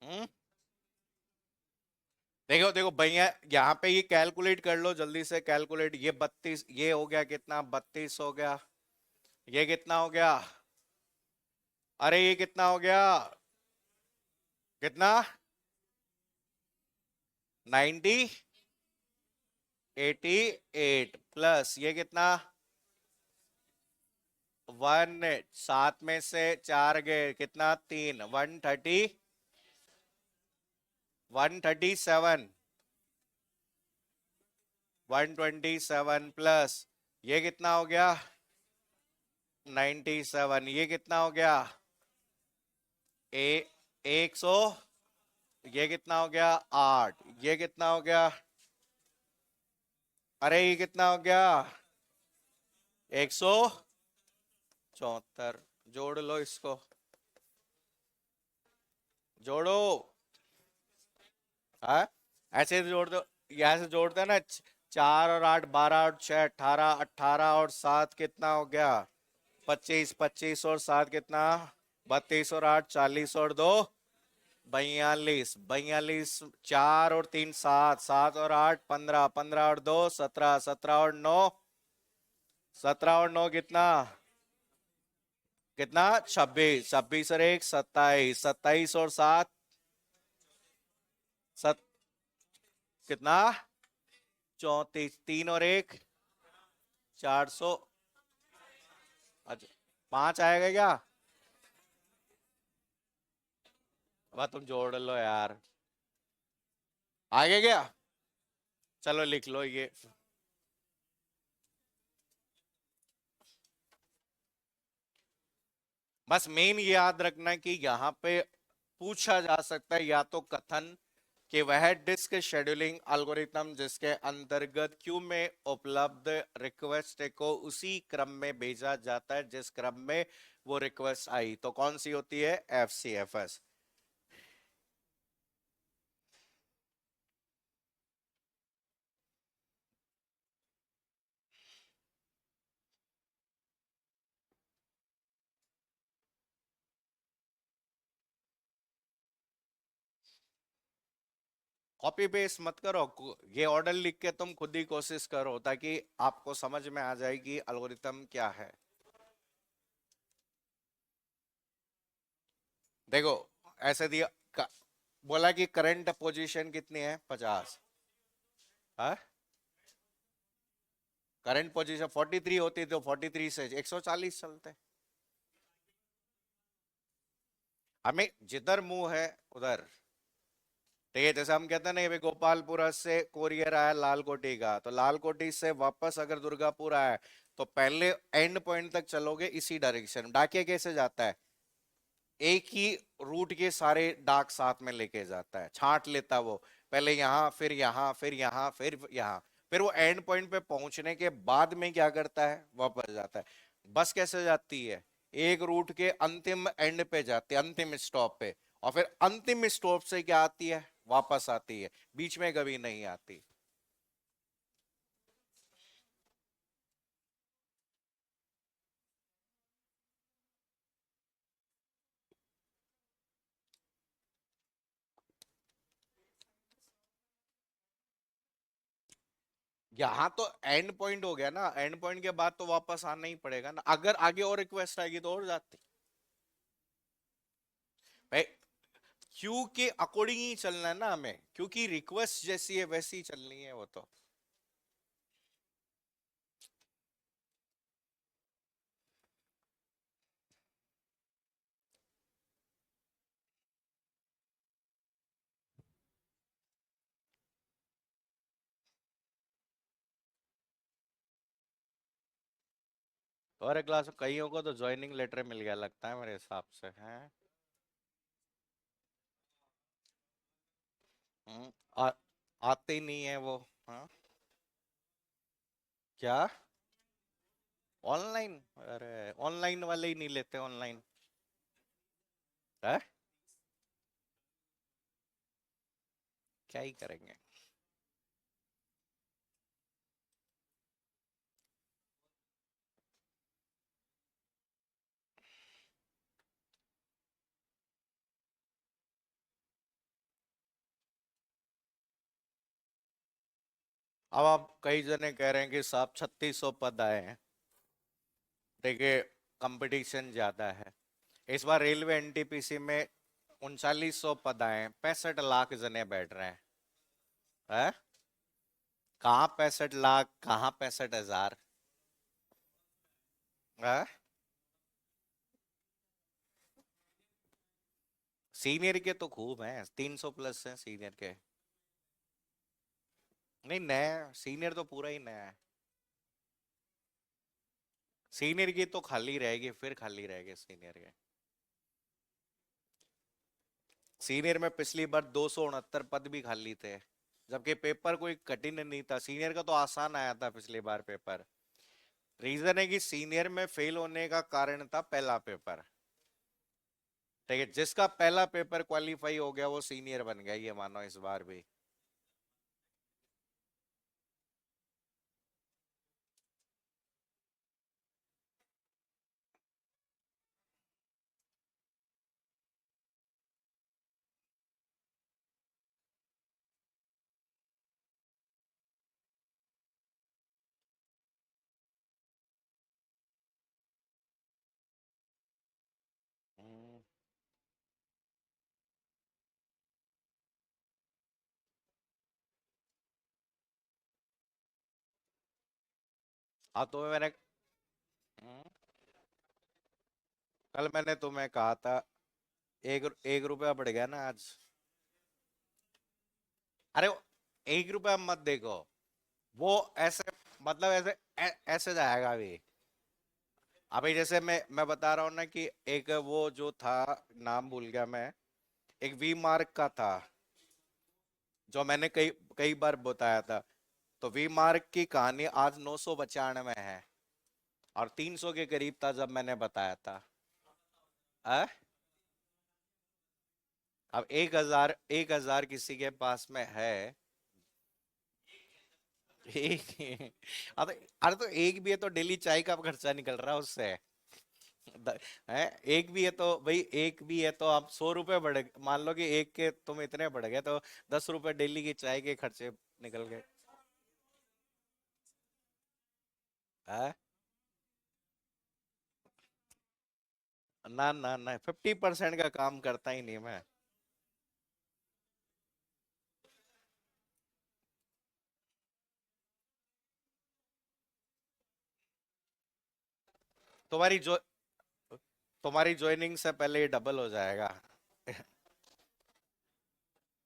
हम्म, देखो देखो भैया यहाँ पे ये कैलकुलेट कर लो जल्दी से, कैलकुलेट, ये 32, ये हो गया कितना 32 हो गया, ये कितना हो गया अरे ये कितना हो गया? कितना? 90, 88 प्लस ये कितना? 1। 7 में से 4 गए, कितना? 3। 137। 127 प्लस ये कितना हो गया? 97। ये कितना हो गया? ए 100। ये कितना हो गया? 8। ये कितना हो गया? अरे ये कितना हो गया? 174। जोड़ लो इसको, जोड़ो। हाँ, ऐसे जोड़ दो। यहाँ से जोड़ते हैं ना, 4 और 8 12 और 6 18, 18 और 7 कितना हो गया? 25। 25 और 7 कितना? 32 और 8 40 और 2 42। 42। 4 और 3 7, 7 और 8 15, 15 और 2 17, 17 और 9 17 और 9 कितना? कितना? 26। 26 और 1 27, 27 और 7 सत कितना? 34। 3 और 1 400। अच्छा, 5 आएगा क्या? अब तुम जोड़ लो यार। आगे क्या? चलो लिख लो ये। बस मेन ये याद रखना कि यहाँ पे पूछा जा सकता है या तो कथन कि वह डिस्क शेड्यूलिंग एल्गोरिथम जिसके अंतर्गत क्यू में उपलब्ध रिक्वेस्ट को उसी क्रम में भेजा जाता है जिस क्रम में वो रिक्वेस्ट आई, तो कौन सी होती है? FCFS। कॉपी पेस्ट मत करो, ये ऑर्डर लिख के तुम खुद ही कोशिश करो ताकि आपको समझ में आ जाए कि एल्गोरिथम क्या है। देखो, ऐसे दिया बोला कि करंट पोजीशन कितनी है? 50। हाँ, करंट पोजीशन 43 होती तो 43 से 140 चलते। हमें जिधर मुंह है उधर। ठीक है, जैसे हम कहते हैं ना, ये गोपालपुरा से कोरियर आया लालकोटी का, तो लालकोटी से वापस अगर दुर्गापुर आया तो पहले एंड पॉइंट तक चलोगे इसी डायरेक्शन। डाकिया कैसे जाता है? एक ही रूट के सारे डाक साथ में लेके जाता है, छांट लेता है वो। पहले यहाँ, फिर यहाँ, फिर यहाँ, फिर यहाँ, फिर वो एंड पॉइंट पे पहुंचने के बाद में क्या करता है? वापस जाता है। बस कैसे जाती है? एक रूट के अंतिम एंड पे जाती है, अंतिम स्टॉप पे, और फिर अंतिम स्टॉप से क्या आती है? वापस आती है, बीच में कभी नहीं आती। यहाँ तो एंड पॉइंट हो गया ना, एंड पॉइंट के बाद तो वापस आना ही पड़ेगा ना। अगर आगे और रिक्वेस्ट आएगी तो और जाती भाई। क्यू के अकॉर्डिंग ही चलना है ना हमें, क्योंकि रिक्वेस्ट जैसी है वैसी ही चलनी है वो तो। और एक क्लास में कईयों को तो ज्वाइनिंग लेटर मिल गया लगता है मेरे हिसाब से है। आ, आते ही नहीं है वो। हाँ, क्या? ऑनलाइन? अरे ऑनलाइन वाले ही नहीं लेते ऑनलाइन है। क्या ही करेंगे। अब आप कई जने कह रहे हैं कि साहब 3600 पद आए हैं। देखिए, कंपटीशन ज्यादा है। इस बार रेलवे एनटीपीसी में 3900 पद आए, 65 लाख जने बैठ रहे हैं। कहाँ 65 लाख, कहाँ 65 हजार। है सीनियर के तो खूब हैं, 300 प्लस हैं सीनियर के। नहीं, नया सीनियर तो पूरा ही नया है। सीनियर की तो खाली रहेगी, फिर खाली रहेगी सीनियर के। सीनियर में पिछली बार 269 पद भी खाली थे, जबकि पेपर कोई कठिन नहीं था। सीनियर का तो आसान आया था पिछली बार पेपर। रीजन है कि सीनियर में फेल होने का कारण था पहला पेपर। ठीक है, जिसका पहला पेपर क्वालिफाई हो गया वो सीनियर बन गया, ये मानो इस बार भी। हम्म, हाँ तो मैंने हम्म, कल मैंने तुम्हें कहा था, एक एक रुपया बढ़ गया ना आज। अरे 1 रुपया मत देखो, वो ऐसे, मतलब ऐसे ऐसे जाएगा अभी। अभी जैसे मैं बता रहा हूँ ना कि एक वो जो था, नाम भूल गया मैं, एक वी मार्क का था, जो मैंने कई कई बार बताया था। तो वी मार्क की कहानी आज 995 है, और 300 के करीब था जब मैंने बताया था। आ? अब 1,000 किसी के पास में है। एक अरे तो एक भी है तो डेली चाय का खर्चा निकल रहा है उससे। है, एक भी है तो भाई, एक भी है तो आप 100 रुपए बढ़, मान लो कि एक के तुम इतने बढ़ गए तो 10 रुपए डेली की चाय के खर्चे निकल गए। है ना ना ना, 50% का काम करता ही नहीं मैं। तुम्हारी जो तुम्हारी ज्वाइनिंग से पहले ये डबल हो जाएगा।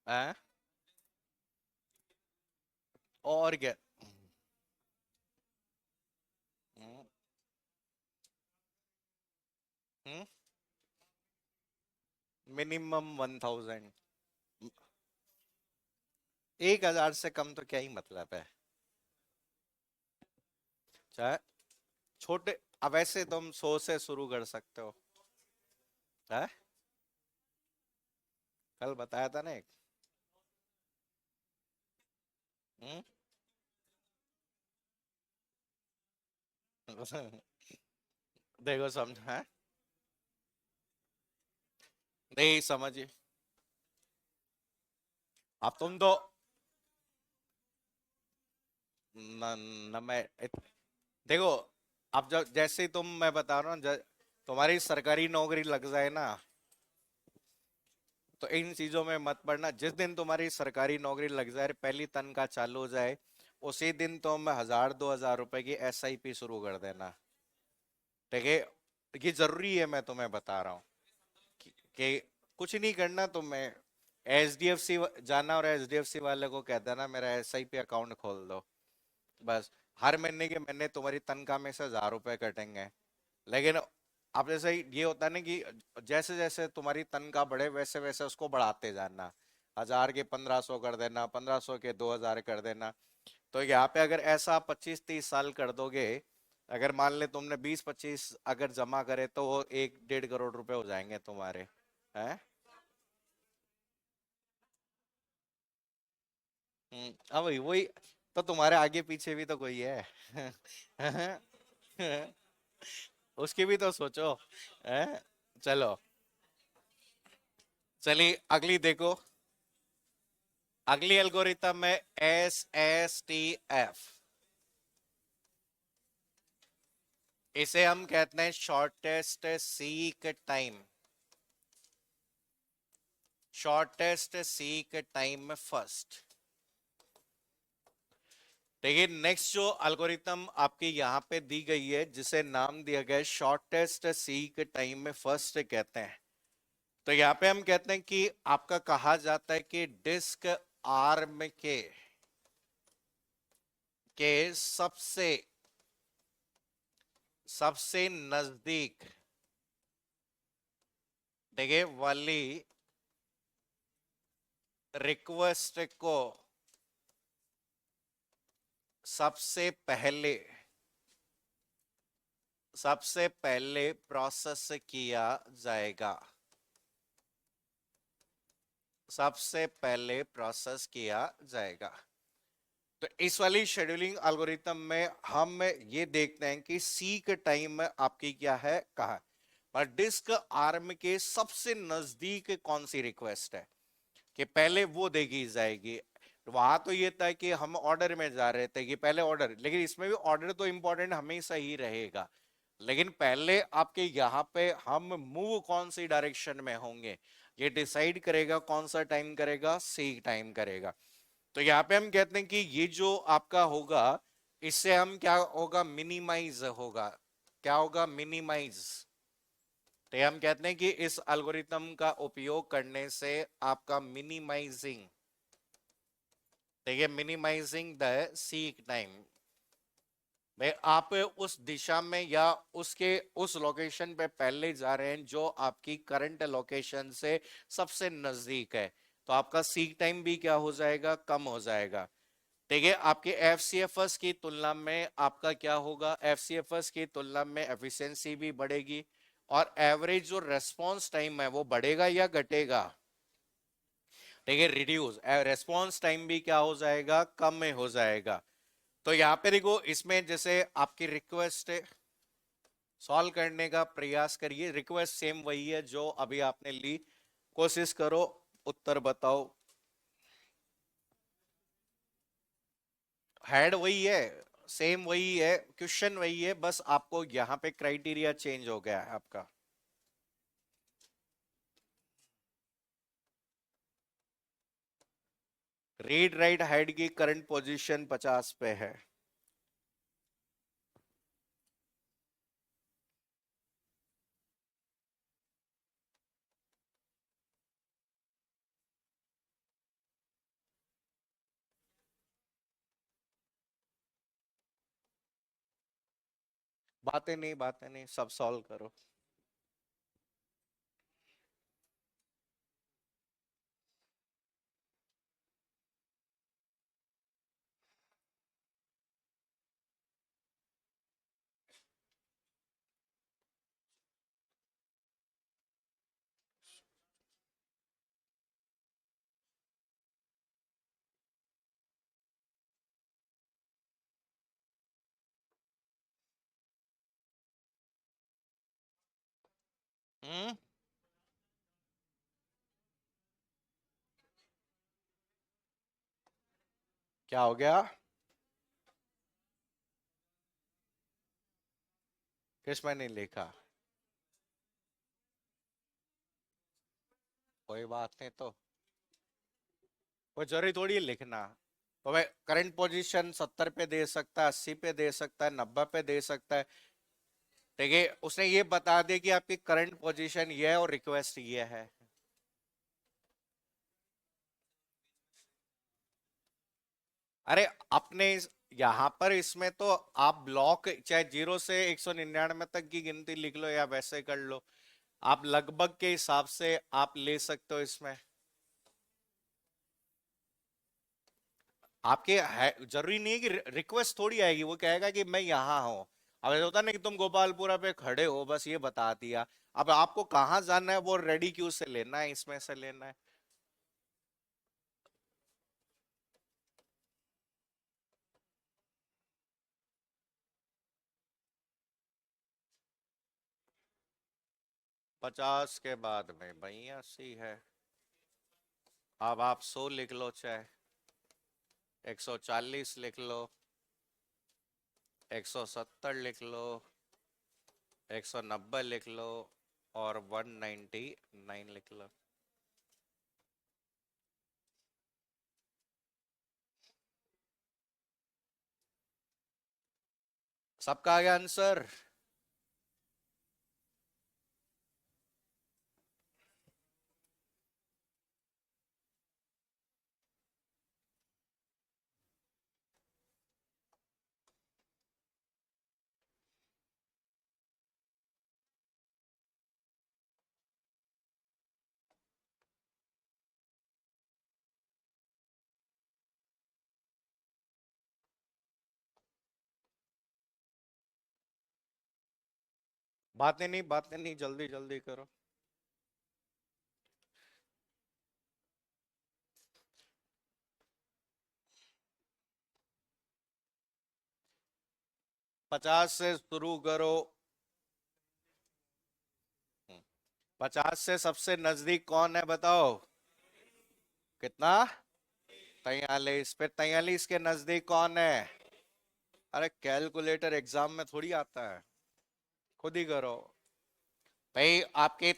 है, और क्या। मिनिमम 1,000। 1,000 से कम तो क्या ही मतलब है। चाहे छोटे, अब वैसे तुम 100 से शुरू कर सकते हो। है, कल बताया था ना एक। हम्म? देखो समझा है? नहीं समझिए। अब तुम तो न मैं देखो, अब जब जैसे ही तुम, मैं बता रहा हूँ, तुम्हारी सरकारी नौकरी लग जाए ना, तो इन चीजों में मत पड़ना। जिस दिन तुम्हारी सरकारी नौकरी लग जाए, पहली तनख्वाह चालू हो जाए, उसी दिन तुम 1,000 2,000 रुपए की एसआईपी शुरू कर देना। ठीक है, ये जरूरी है, मैं तुम्हें बता रहा हूँ कि कुछ नहीं करना तुम्हें। एचडीएफसी जाना और एचडीएफसी वाले को कह देना मेरा एसआईपी अकाउंट खोल दो, बस। हर महीने के महीने तुम्हारी तनख्वाह में से 1,000 रुपए कटेंगे। लेकिन अब जैसे ये होता है ना कि जैसे जैसे तुम्हारी तनख्वाह बढ़े वैसे वैसे उसको बढ़ाते जाना। 1,000 के 1,500 कर देना, 1,500 के 2,000 कर देना। तो यहाँ पे अगर ऐसा 25-30 साल कर दोगे, अगर मान ले तुमने 20-25 अगर जमा करे, तो वो 1-1.5 करोड़ रुपए हो जाएंगे तुम्हारे। हैं? अब वही वही, तो तुम्हारे आगे पीछे भी तो कोई है। उसकी भी तो सोचो। हैं? चलो, चलिए अगली देखो। अगली एल्गोरिथम है SSTF। इसे हम कहते हैं shortest seek time, shortest seek time first. देखिए नेक्स्ट जो अल्गोरिथम आपकी यहां पे दी गई है जिसे नाम दिया गया है शॉर्टेस्ट सीक टाइम में फर्स्ट कहते हैं। तो यहां पे हम कहते हैं कि आपका कहा जाता है कि डिस्क आर्म के सबसे सबसे नजदीक देखिए वाली रिक्वेस्ट को सबसे पहले प्रोसेस किया जाएगा, सबसे पहले प्रोसेस किया जाएगा। तो इस वाली शेड्यूलिंग एल्गोरिथम में हम ये देखते हैं कि सीक टाइम आपकी क्या है कहा, पर डिस्क आर्म के सबसे नजदीक कौन सी रिक्वेस्ट है कि पहले वो देखी जाएगी। वहां तो ये था कि हम ऑर्डर में जा रहे थे कि पहले ऑर्डर, लेकिन इसमें भी ऑर्डर तो इंपॉर्टेंट हमेशा ही रहेगा, लेकिन पहले आपके यहाँ पे हम मूव कौन सी डायरेक्शन में होंगे ये डिसाइड करेगा, कौन सा टाइम करेगा, सी टाइम करेगा। तो यहाँ पे हम कहते हैं कि ये जो आपका होगा इससे हम क्या होगा, मिनिमाइज होगा। क्या होगा, मिनिमाइज। तो हम कहते हैं कि इस एल्गोरिथम का उपयोग करने से आपका मिनिमाइजिंग, देखिए मिनिमाइजिंग द सीक टाइम, भाई आप उस दिशा में या उसके उस लोकेशन पे पहले जा रहे हैं जो आपकी करंट लोकेशन से सबसे नजदीक है, तो आपका सीक टाइम भी क्या हो जाएगा, कम हो जाएगा। देखिए आपके एफसीएफएस की तुलना में आपका क्या होगा, एफसीएफएस की तुलना में एफिशिएंसी भी बढ़ेगी और एवरेज जो रेस्पॉन्स टाइम है वो बढ़ेगा या घटेगा, देखिए रिड्यूस, रेस्पॉन्स टाइम भी क्या हो जाएगा, कम में हो जाएगा। तो यहाँ पे देखो इसमें जैसे आपकी रिक्वेस्ट सॉल्व करने का प्रयास करिए, रिक्वेस्ट सेम वही है जो अभी आपने ली, कोशिश करो उत्तर बताओ। हेड वही है, सेम वही है, क्वेश्चन वही है, बस आपको यहां पे क्राइटेरिया चेंज हो गया है आपका। रीड राइट हेड की करंट पोजीशन 50 पे है। बातें नहीं सब सॉल्व करो। हम्म, क्या हो गया, किस में नहीं लिखा, कोई बात नहीं, तो कोई जरूरी थोड़ी है लिखना। तो भाई करंट पोजीशन 70 पे दे सकता है, 80 पे दे सकता है, 90 पे दे सकता है। देखिए उसने ये बता दिया कि आपकी करंट पोजीशन ये है और रिक्वेस्ट ये है। अरे अपने यहाँ पर इसमें तो आप ब्लॉक चाहे 0 से 199 तक की गिनती लिख लो या वैसे कर लो, आप लगभग के हिसाब से आप ले सकते हो इसमें। आपके जरूरी नहीं है कि रिक्वेस्ट थोड़ी आएगी, वो कहेगा कि मैं यहाँ हूँ। अब ऐसा होता है ना कि तुम गोपालपुरा पे खड़े हो, बस ये बता दिया। अब आपको कहाँ जाना है वो रेडी क्यू से लेना है, इसमें से लेना है। पचास के बाद में भाई 80 है। अब आप 100 लिख लो, चाहे 140 लिख लो, 170 लिख लो, 190 लिख लो और 199 लिख लो। सबका आ गया आंसर? बातें नहीं, जल्दी जल्दी करो। 50 से शुरू करो। 50 से सबसे नजदीक कौन है बताओ? कितना? 43। फिर 43 के नजदीक कौन है? अरे कैलकुलेटर एग्जाम में थोड़ी आता है, खुद ही करो भाई। आपके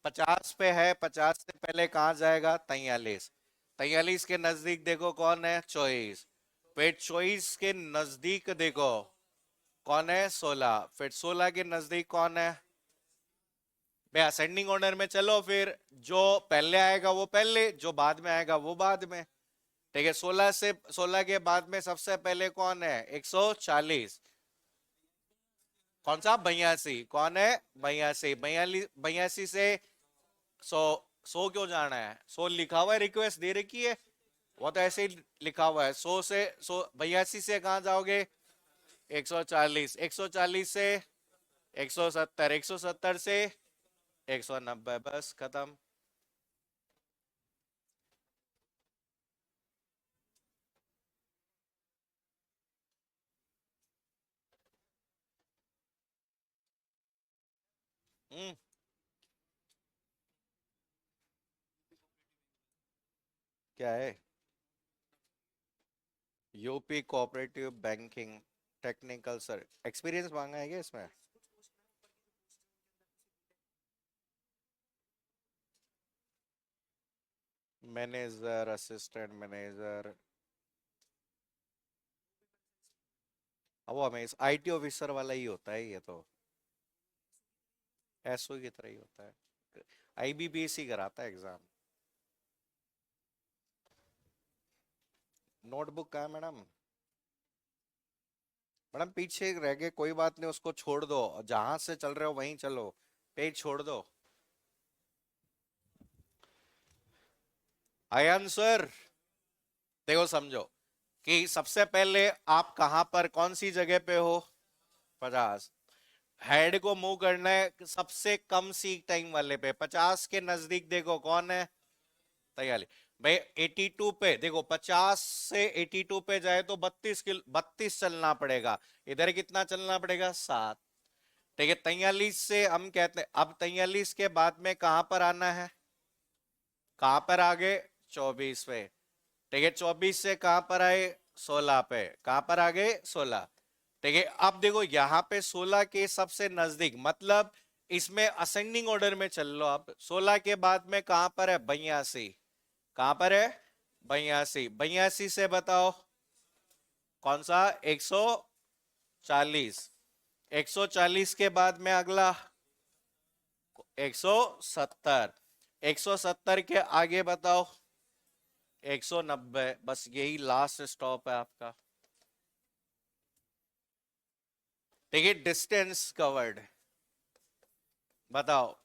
50 पे है, 50 से पहले कहाँ जाएगा? 43। 43 के नजदीक देखो कौन है? 24। फिर 24 के नजदीक देखो कौन है? 16। फिर 16 के नजदीक कौन है? भाई असेंडिंग ऑर्डर में चलो, फिर जो पहले आएगा वो पहले, जो बाद में आएगा वो बाद में। ठीक है, 16 से 16 के बाद में सबसे पहले कौन है? 140। कौन सा? 82। कौन है? 82। 82 से 100। 100 क्यों जाना है? 100 लिखा हुआ है, रिक्वेस्ट दे रखी है, वो तो ऐसे ही लिखा हुआ है। 100 से 100, 82 से कहां जाओगे? 140। 140 से 170। 170 से 190। बस खत्म। हम्म। क्या है? UP cooperative banking technical sir, experience मांगा है क्या इसमें? Manager, assistant manager. अब वो हमें आईटी ऑफिसर वाला ही होता है ये तो, एसओ की तरह ही होता है। आईबीपीएस कराता है एग्जाम। नोटबुक कहाँ है मैडम? मैडम पीछे रह गए, कोई बात नहीं, उसको छोड़ दो, जहां से चल रहे हो वहीं चलो, पेज छोड़ दो। I answer? देखो समझो कि सबसे पहले आप कहां पर, कौन सी जगह पे हो? 50। हेड को मूव करना है सबसे कम सीक टाइम वाले पे। 50 के नजदीक देखो कौन है? 43। भाई 82 पे देखो, 50 से 82 पे जाए तो 32 चलना पड़ेगा। इधर कितना चलना पड़ेगा? 7। ठीक है, 43 से हम कहते हैं, अब 43 के बाद में कहां पर आना है? कहां पर आगे? 24 पे। ठीक है, 24 से कहां पर आए? 16 पे। कहां पर आ गए? 16। ठीक है, अब देखो यहां पे 16 के सबसे नजदीक, मतलब इसमें असेंडिंग ऑर्डर में चल लो आप। 16 के बाद में कहां पर है? 82। कहां पर है? 82। 82 से बताओ कौन सा? 140। 140 के बाद में अगला 170। 170 के आगे बताओ 190। बस यही लास्ट स्टॉप है आपका। ठीक है, डिस्टेंस कवर्ड बताओ।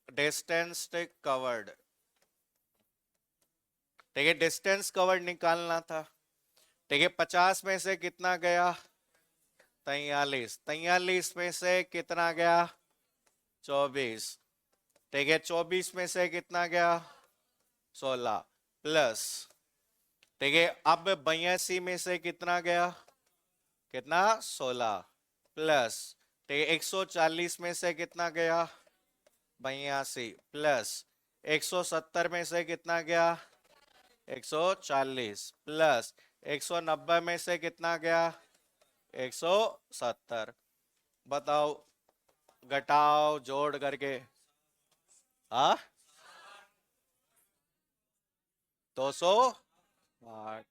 Distance covered. ठीक है, डिस्टेंस कवर्ड निकालना था। ठीक है, 50 में से कितना गया? 43। 43 में से कितना गया? 24। ठीक है, 24 में से कितना गया? 16 प्लस। ठीक है, अब 82 में से कितना गया? कितना? 16 प्लस। ठीक है, 140 में से कितना गया? 82 प्लस। 170 में से कितना गया? 140 प्लस। 190 में से कितना गया? 170। बताओ घटाओ जोड़ करके। हाँ, 208।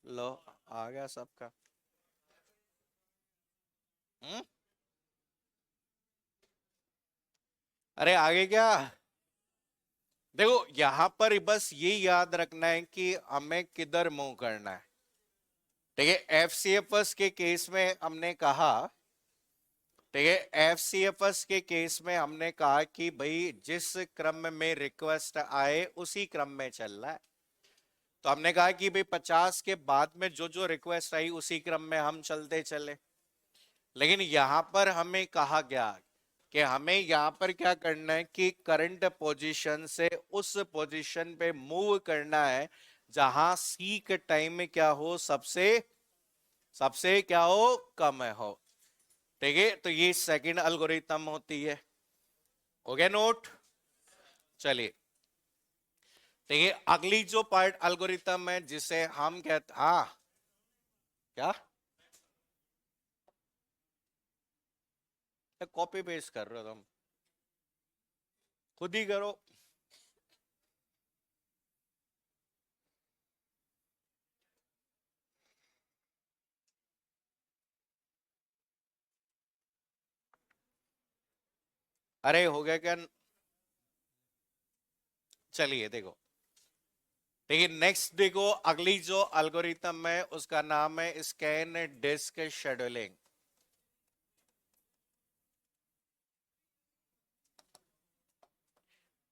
लो, आ गया सबका। हम्म। अरे आगे क्या? देखो यहां पर बस ये याद रखना है कि हमें किधर मूव करना है। ठीक है, एफसीएफएस के केस में हमने कहा, ठीक है, एफसीएफएस के केस में हमने कहा कि भाई जिस क्रम में रिक्वेस्ट आए उसी क्रम में चलना है। तो हमने कहा कि भाई 50 के बाद में जो जो रिक्वेस्ट आई उसी क्रम में हम चलते चले। लेकिन यहां पर हमें कहा गया कि हमें यहां पर क्या करना है कि करंट पोजीशन से उस पोजीशन पे मूव करना है जहां सीक टाइम में क्या हो, सबसे सबसे क्या हो, कम हो। ठीक है, तो ये सेकंड एल्गोरिथम होती है। हो गया नोट? चलिए, ठीक है, अगली जो पार्ट एल्गोरिथम है जिसे हम कहते, हाँ क्या, कॉपी पेस्ट कर रहे हो तुम? खुद ही करो। अरे हो गया क्या? चलिए देखो, ठीक है, नेक्स्ट देखो, अगली जो एल्गोरिथम है उसका नाम है स्कैन डिस्क शेड्यूलिंग।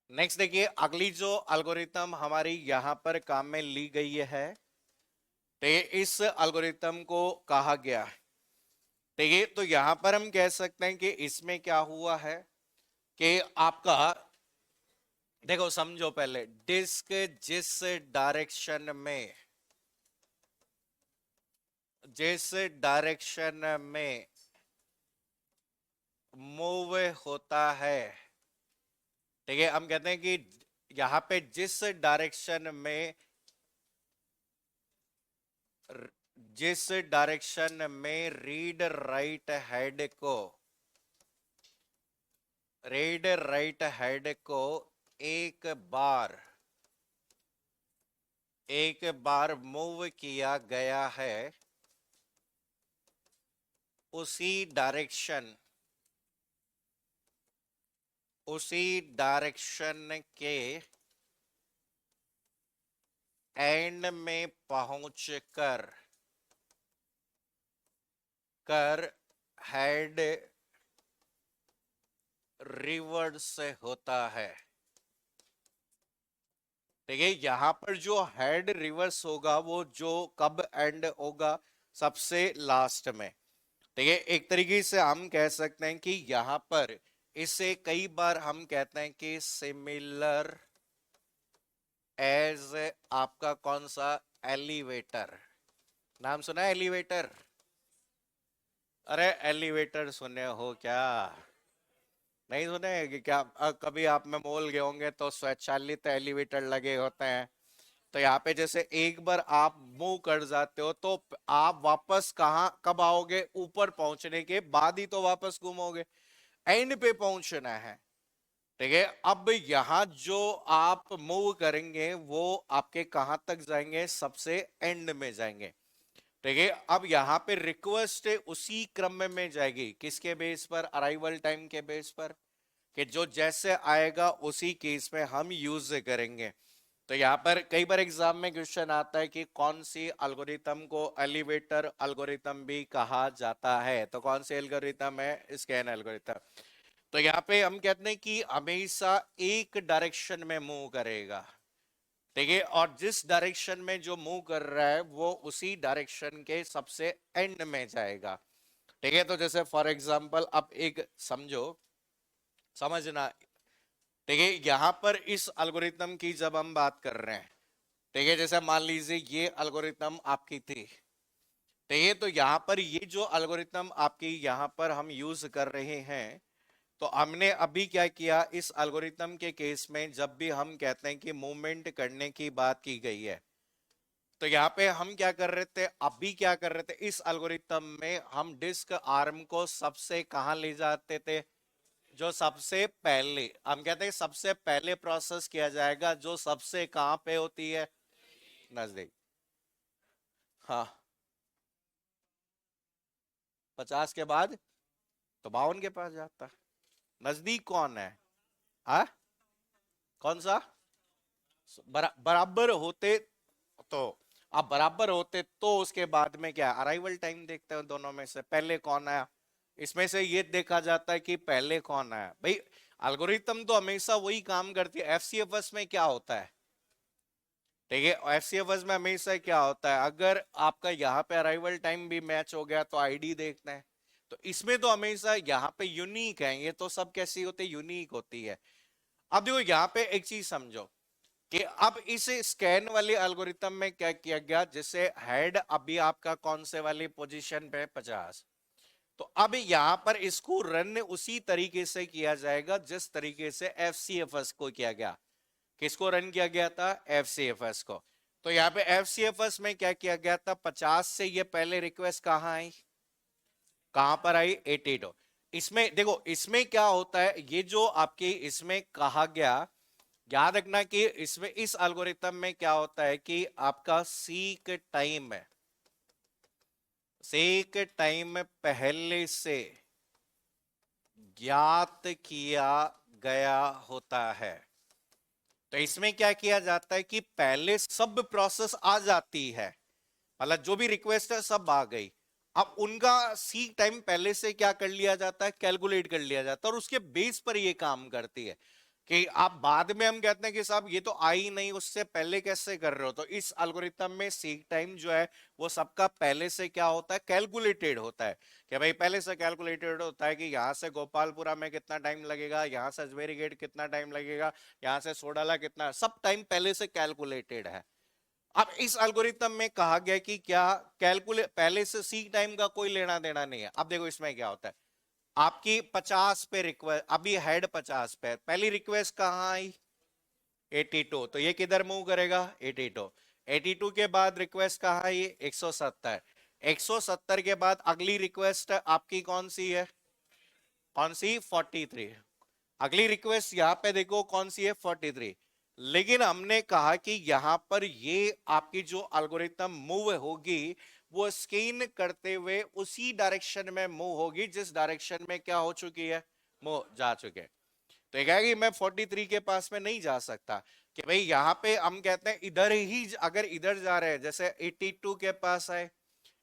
नेक्स्ट देखिए, अगली जो एल्गोरिथम हमारी यहां पर काम में ली गई है, ठीक है, इस एल्गोरिथम को कहा गया है, ठीक है, तो यहां पर हम कह सकते हैं कि इसमें क्या हुआ है कि आपका, देखो समझो पहले, डिस्क जिस डायरेक्शन में, जिस डायरेक्शन में मूव होता है, ठीक है, हम कहते हैं कि यहां पे जिस डायरेक्शन में, जिस डायरेक्शन में रीड राइट हेड को, रीड राइट हेड को एक बार, एक बार मूव किया गया है, उसी डायरेक्शन, उसी डायरेक्शन के एंड में पहुंचकर कर हेड रिवर्स होता है। ठीक है, यहां पर जो हेड रिवर्स होगा वो जो कब एंड होगा, सबसे लास्ट में। ठीक है, एक तरीके से हम कह सकते हैं कि यहां पर इसे कई बार हम कहते हैं कि सिमिलर एज आपका कौन सा, एलिवेटर। नाम सुना है एलिवेटर? अरे एलिवेटर सुने हो क्या? नहीं सुने कि क्या? कभी आप में मॉल गए होंगे तो स्वचालित एलिवेटर लगे होते हैं। तो यहाँ पे जैसे एक बार आप मूव कर जाते हो तो आप वापस कहाँ कब आओगे, ऊपर पहुंचने के बाद ही तो वापस घूमोगे, एंड पे पहुंचना है। ठीक है, अब यहाँ जो आप मूव करेंगे वो आपके कहां तक जाएंगे, सबसे एंड में जाएंगे। ठीक है, अब यहाँ पे रिक्वेस्ट उसी क्रम में जाएगी, किसके बेस पर, अराइवल टाइम के बेस पर, कि जो जैसे आएगा उसी केस में हम यूज करेंगे। तो यहाँ पर कई बार एग्जाम में क्वेश्चन आता है कि कौन सी एल्गोरिथम को एलिवेटर एल्गोरिथम भी कहा जाता है, तो कौन सी एल्गोरिथम है, स्कैन एल्गोरिथम। तो यहाँ पे हम कहते हैं कि हमेशा एक डायरेक्शन में मूव करेगा। ठीक है, और जिस डायरेक्शन में जो मूव कर रहा है वो उसी डायरेक्शन के सबसे एंड में जाएगा। ठीक है, तो जैसे फॉर एग्जांपल अब एक समझो, समझना, ठीक है, यहां पर इस एल्गोरिथम की जब हम बात कर रहे हैं, ठीक है, जैसे मान लीजिए ये एल्गोरिथम आपकी थी, ठीक है, तो यहां पर ये जो एल्गोरिथम आपकी यहां पर हम यूज कर रहे हैं, तो हमने अभी क्या किया, इस एल्गोरिथम के केस में जब भी हम कहते हैं कि मूवमेंट करने की बात की गई है, तो यहाँ पे हम क्या कर रहे थे, अभी क्या कर रहे थे, इस एल्गोरिथम में हम डिस्क आर्म को सबसे कहां ले जाते थे, जो सबसे पहले हम कहते हैं सबसे पहले प्रोसेस किया जाएगा जो सबसे कहां पे होती है, नजदीक। हाँ, 50 के बाद तो 52 के पास जाता है। नजदीक कौन है? हाँ, कौन सा? बराबर होते तो, आप बराबर होते तो उसके बाद में क्या अराइवल टाइम देखते हो, दोनों में से पहले कौन आया। इसमें से ये देखा जाता है कि पहले कौन आया भाई। एल्गोरिथम तो हमेशा वही काम करती है। एफसीएफएस में क्या होता है, ठीक है, एफसीएफएस में हमेशा क्या होता है, अगर आपका यहाँ पे अराइवल टाइम भी मैच हो गया तो आईडी देखते हैं। तो इसमें तो हमेशा यहाँ पे यूनिक है, ये तो सब कैसी होती है, यूनिक होती है। अब देखो यहाँ पे एक चीज समझो कि अब इस स्कैन वाले एल्गोरिथम में क्या किया गया, जैसे हेड अभी आपका कौन से वाली पोजीशन पे 50, तो अब यहां पर इसको रन उसी तरीके से किया जाएगा जिस तरीके से एफसीएफएस को किया गया। किसको रन किया गया था, एफसीएफएस को। तो यहाँ पे एफसीएफएस में क्या किया गया था, 50 से ये पहले रिक्वेस्ट कहां आई, कहां पर आई, 82। इसमें देखो इसमें क्या होता है, ये जो आपके इसमें कहा गया, याद रखना कि इसमें इस एल्गोरिथम में क्या होता है कि आपका सीक टाइम है, सीक टाइम पहले से ज्ञात किया गया होता है। तो इसमें क्या किया जाता है कि पहले सब प्रोसेस आ जाती है, मतलब जो भी रिक्वेस्ट है सब आ गई। अब उनका सीक टाइम पहले से क्या कर लिया जाता है, कैलकुलेट कर लिया जाता है, और उसके बेस पर ये काम करती है कि आप बाद में हम कहते हैं कि साहब ये तो आई नहीं, उससे पहले कैसे कर रहे हो। तो इस एल्गोरिथम में सीक टाइम जो है वो सबका पहले से क्या होता है, कैलकुलेटेड होता है। कि भाई पहले से कैलकुलेटेड होता है कि यहाँ से गोपालपुरा में कितना टाइम लगेगा, यहाँ से अजमेरी गेट कितना टाइम लगेगा, यहाँ से सोडाला कितना, सब टाइम पहले से कैलकुलेटेड है। अब इस एल्गोरिथम में कहा गया कि क्या कैलकुलेट पहले से सीक टाइम का कोई लेना देना नहीं है। अब देखो इसमें क्या होता है, आपकी 50 पे रिक्वेस्ट, अभी हेड 50 पे, पहली रिक्वेस्ट कहां आई, 82, तो ये किधर मूव करेगा, 82। 82 के बाद रिक्वेस्ट कहां आई, 170। 170 के बाद अगली रिक्वेस्ट आपकी कौन सी है, कौन सी, 43। अगली रिक्वेस्ट यहां पे देखो कौन सी है, 43। लेकिन हमने कहा कि यहां पर ये आपकी जो एल्गोरिथम मूव होगी वो स्कैन करते हुए उसी डायरेक्शन में मूव होगी जिस डायरेक्शन में क्या हो चुकी है, मूव जा चुके हैं। तो ये कहेगा कि मैं 43 के पास में नहीं जा सकता, कि भाई यहाँ पे हम कहते हैं इधर ही, अगर इधर जा रहे हैं जैसे 82 के पास आए,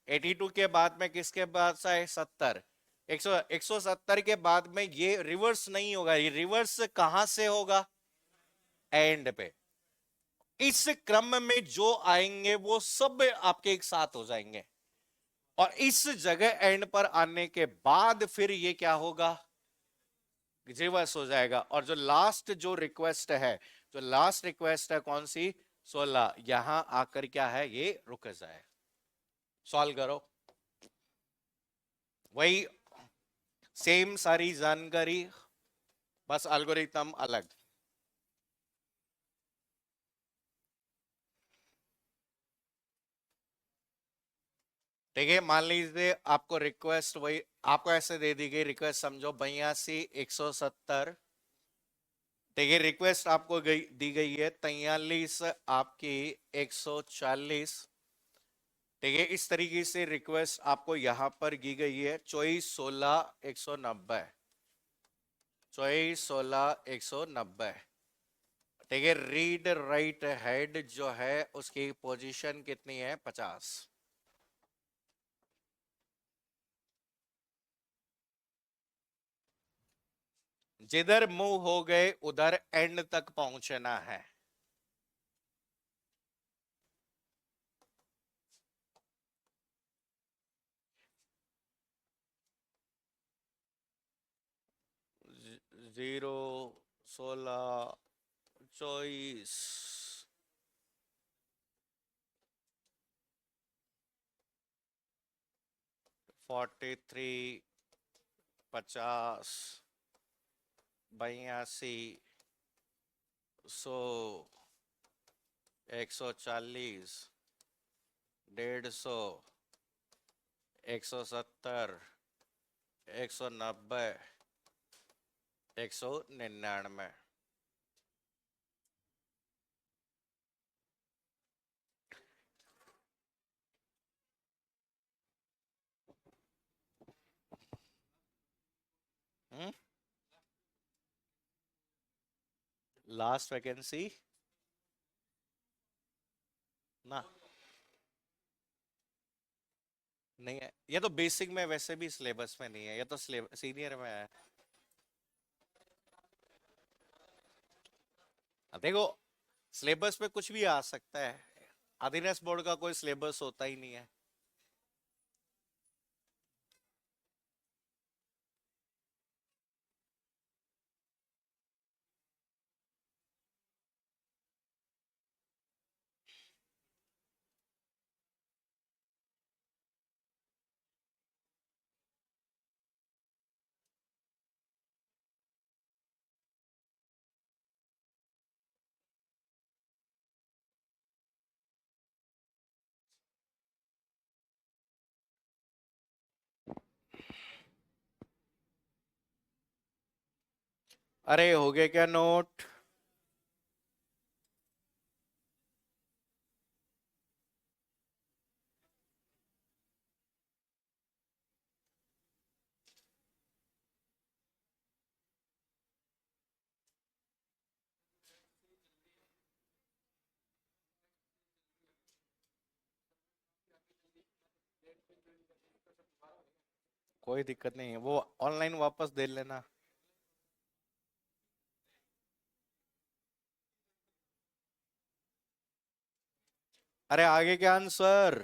82 के बाद में किसके पास आए, 70। 170 के बाद में ये रिवर्स नहीं होगा, ये रिवर्स कहां से होगा, एंड पे। इस क्रम में जो आएंगे वो सब आपके एक साथ हो जाएंगे, और इस जगह एंड पर आने के बाद फिर ये क्या होगा, रिवर्स हो जाएगा। और जो लास्ट जो रिक्वेस्ट है, जो लास्ट रिक्वेस्ट है कौन सी, 16, यहां आकर क्या है, ये रुक जाए। सॉल्व करो, वही सेम सारी जानकारी, बस एल्गोरिथम अलग। ठीक है, मान लीजिए आपको रिक्वेस्ट वही आपको ऐसे दे दी गई रिक्वेस्ट, समझो 82 170। ठीक है, रिक्वेस्ट आपको दी गई है 43 आपकी 140। ठीक है, इस तरीके से रिक्वेस्ट आपको यहां पर की गई है 24 16 190, 24 16 190। ठीक है, रीड राइट हेड जो है उसकी पोजीशन कितनी है, 50। जिधर मूव हो गए उधर एंड तक पहुंचना है। 0 16 24 43 50 82 100 140 150 170 190 199। लास्ट वैकेंसी ना नहीं है, ये तो बेसिक में वैसे भी सिलेबस में नहीं है, ये तो सीनियर में है। देखो सिलेबस में कुछ भी आ सकता है, अधीनस्थ बोर्ड का कोई सिलेबस होता ही नहीं है। अरे हो गए क्या नोट? कोई दिक्कत नहीं है, वो ऑनलाइन वापस दे लेना। अरे आगे क्या आंसर?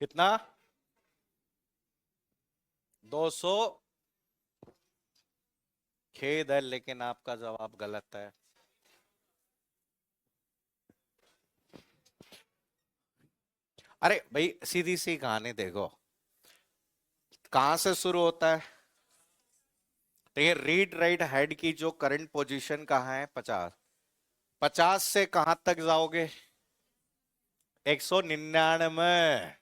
कितना? 200। खेद है लेकिन आपका जवाब गलत है। अरे भाई सीधी सी कहानी देखो, कहां से शुरू होता है? देखिए रीड राइट हेड की जो करंट पोजीशन कहाँ है? 50। 50 से कहां तक जाओगे? 199।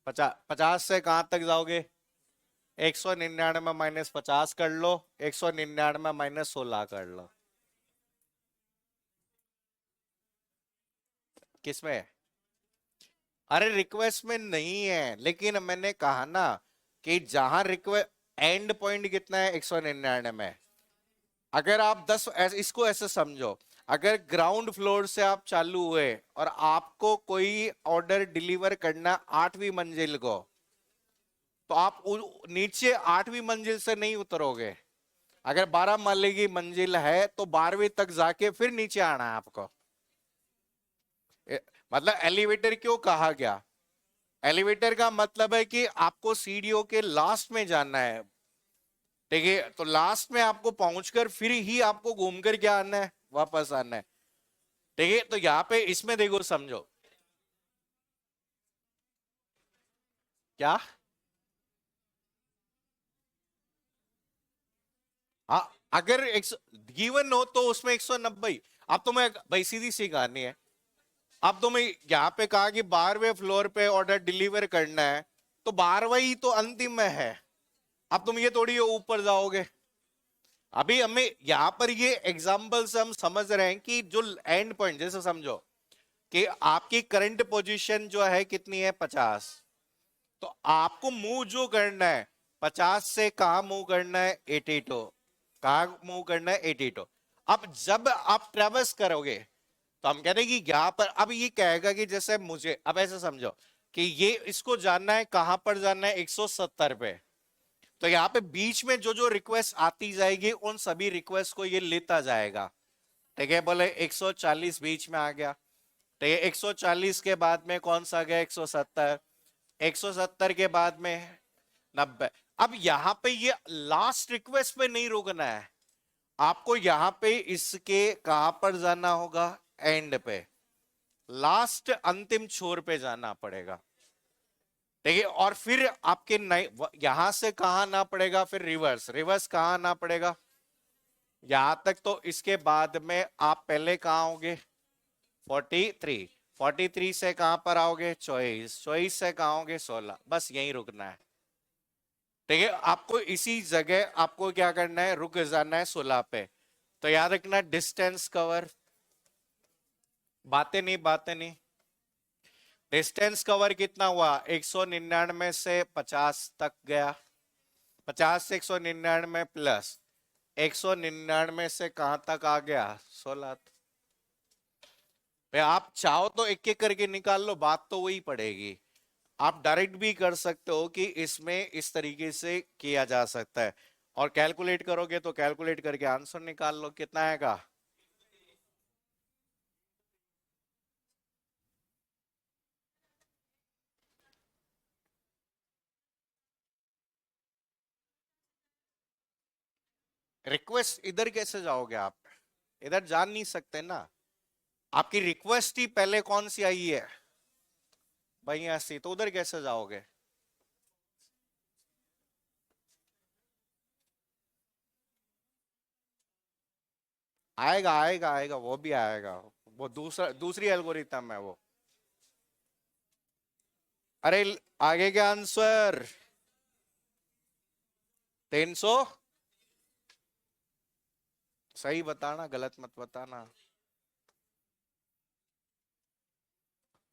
50 से कहां तक जाओगे? 199 माइनस 50 कर लो, 199 माइनस 16 कर लो। किसमें? अरे रिक्वेस्ट में नहीं है, लेकिन मैंने कहा ना कि जहां रिक्वेस्ट एंड पॉइंट कितना है 199 में। अगर आप 10 इसको ऐसे समझो, अगर ग्राउंड फ्लोर से आप चालू हुए और आपको कोई ऑर्डर डिलीवर करना 8वीं मंजिल को, तो आप नीचे 8वीं मंजिल से नहीं उतरोगे। अगर 12 माले की मंजिल है तो 12वीं तक जाके फिर नीचे आना है आपको। मतलब एलिवेटर क्यों कहा गया? एलिवेटर का मतलब है कि आपको सीढ़ियों के लास्ट में जाना है, ठीक है? तो लास्ट में आपको पहुंचकर फिर ही आपको घूमकर क्या आना है? वापस आना है, ठीक है? तो यहाँ पे इसमें देखो समझो क्या। अगर गिवन हो तो उसमें 190। अब तो मैं भाई सीधी सी कहानी है, अब तो मैं यहाँ पे कहा कि 12वें फ्लोर पे ऑर्डर डिलीवर करना है, तो 12वां ही तो अंतिम में है। अब तुम ये थोड़ी ऊपर जाओगे। अभी हमें यहाँ पर ये एग्जाम्पल से हम समझ रहे हैं कि जो एंड पॉइंट, जैसे समझो कि आपकी करंट पोजीशन जो है कितनी है? 50। तो आपको मूव जो करना है 50 से कहा मूव करना है? 82। कहा मूव करना है? 82। अब जब आप ट्रेवल्स करोगे तो हम कह रहे हैं कि यहां पर अब ये कहेगा कि जैसे मुझे अब ऐसे समझो कि ये इसको जानना है, कहां पर जानना है? 170 पे। तो यहाँ पे बीच में जो जो रिक्वेस्ट आती जाएगी उन सभी रिक्वेस्ट को ये लेता जाएगा, ठीक है? बोले 140 बीच में आ गया, तो ये 140 के बाद में कौन सा गया? 170। 170 के बाद में 90। अब यहां पे ये लास्ट रिक्वेस्ट पे नहीं रुकना है, आपको यहां पे इसके कहां पर जाना होगा? एंड पे, लास्ट अंतिम छोर पे जाना पड़ेगा, ठीक है? और फिर आपके यहां से कहां आना पड़ेगा? फिर रिवर्स। रिवर्स कहां आना पड़ेगा? यहां तक तो इसके बाद में आप पहले कहाँ होगे 43, 43 से कहां पर आओगे 24, 24 से कहां होगे 16, बस यहीं रुकना है। ठीक है, आपको इसी जगह आपको क्या करना है, रुक जाना है 16 पे। तो याद रखना डिस्टेंस कवर, बातें नहीं। डिस्टेंस कवर कितना हुआ 199 से 50 तक गया, 50 से 199 प्लस 199 से कहां तक आ गया 16। भाई आप चाहो तो एक एक करके निकाल लो, बात तो वही पड़ेगी। आप डायरेक्ट भी कर सकते हो कि इसमें इस तरीके से किया जा सकता है, और कैलकुलेट करोगे तो कैलकुलेट करके आंसर निकाल लो कितना आएगा। रिक्वेस्ट इधर कैसे जाओगे आप, इधर जान नहीं सकते ना। आपकी रिक्वेस्ट ही पहले कौन सी आई है, भाई ऐसी, तो उधर कैसे जाओगे। आएगा आएगा आएगा, वो भी आएगा। वो दूसरी एल्गोरिथम है वो। अरे आगे क्या आंसर 300, सही बताना गलत मत बताना।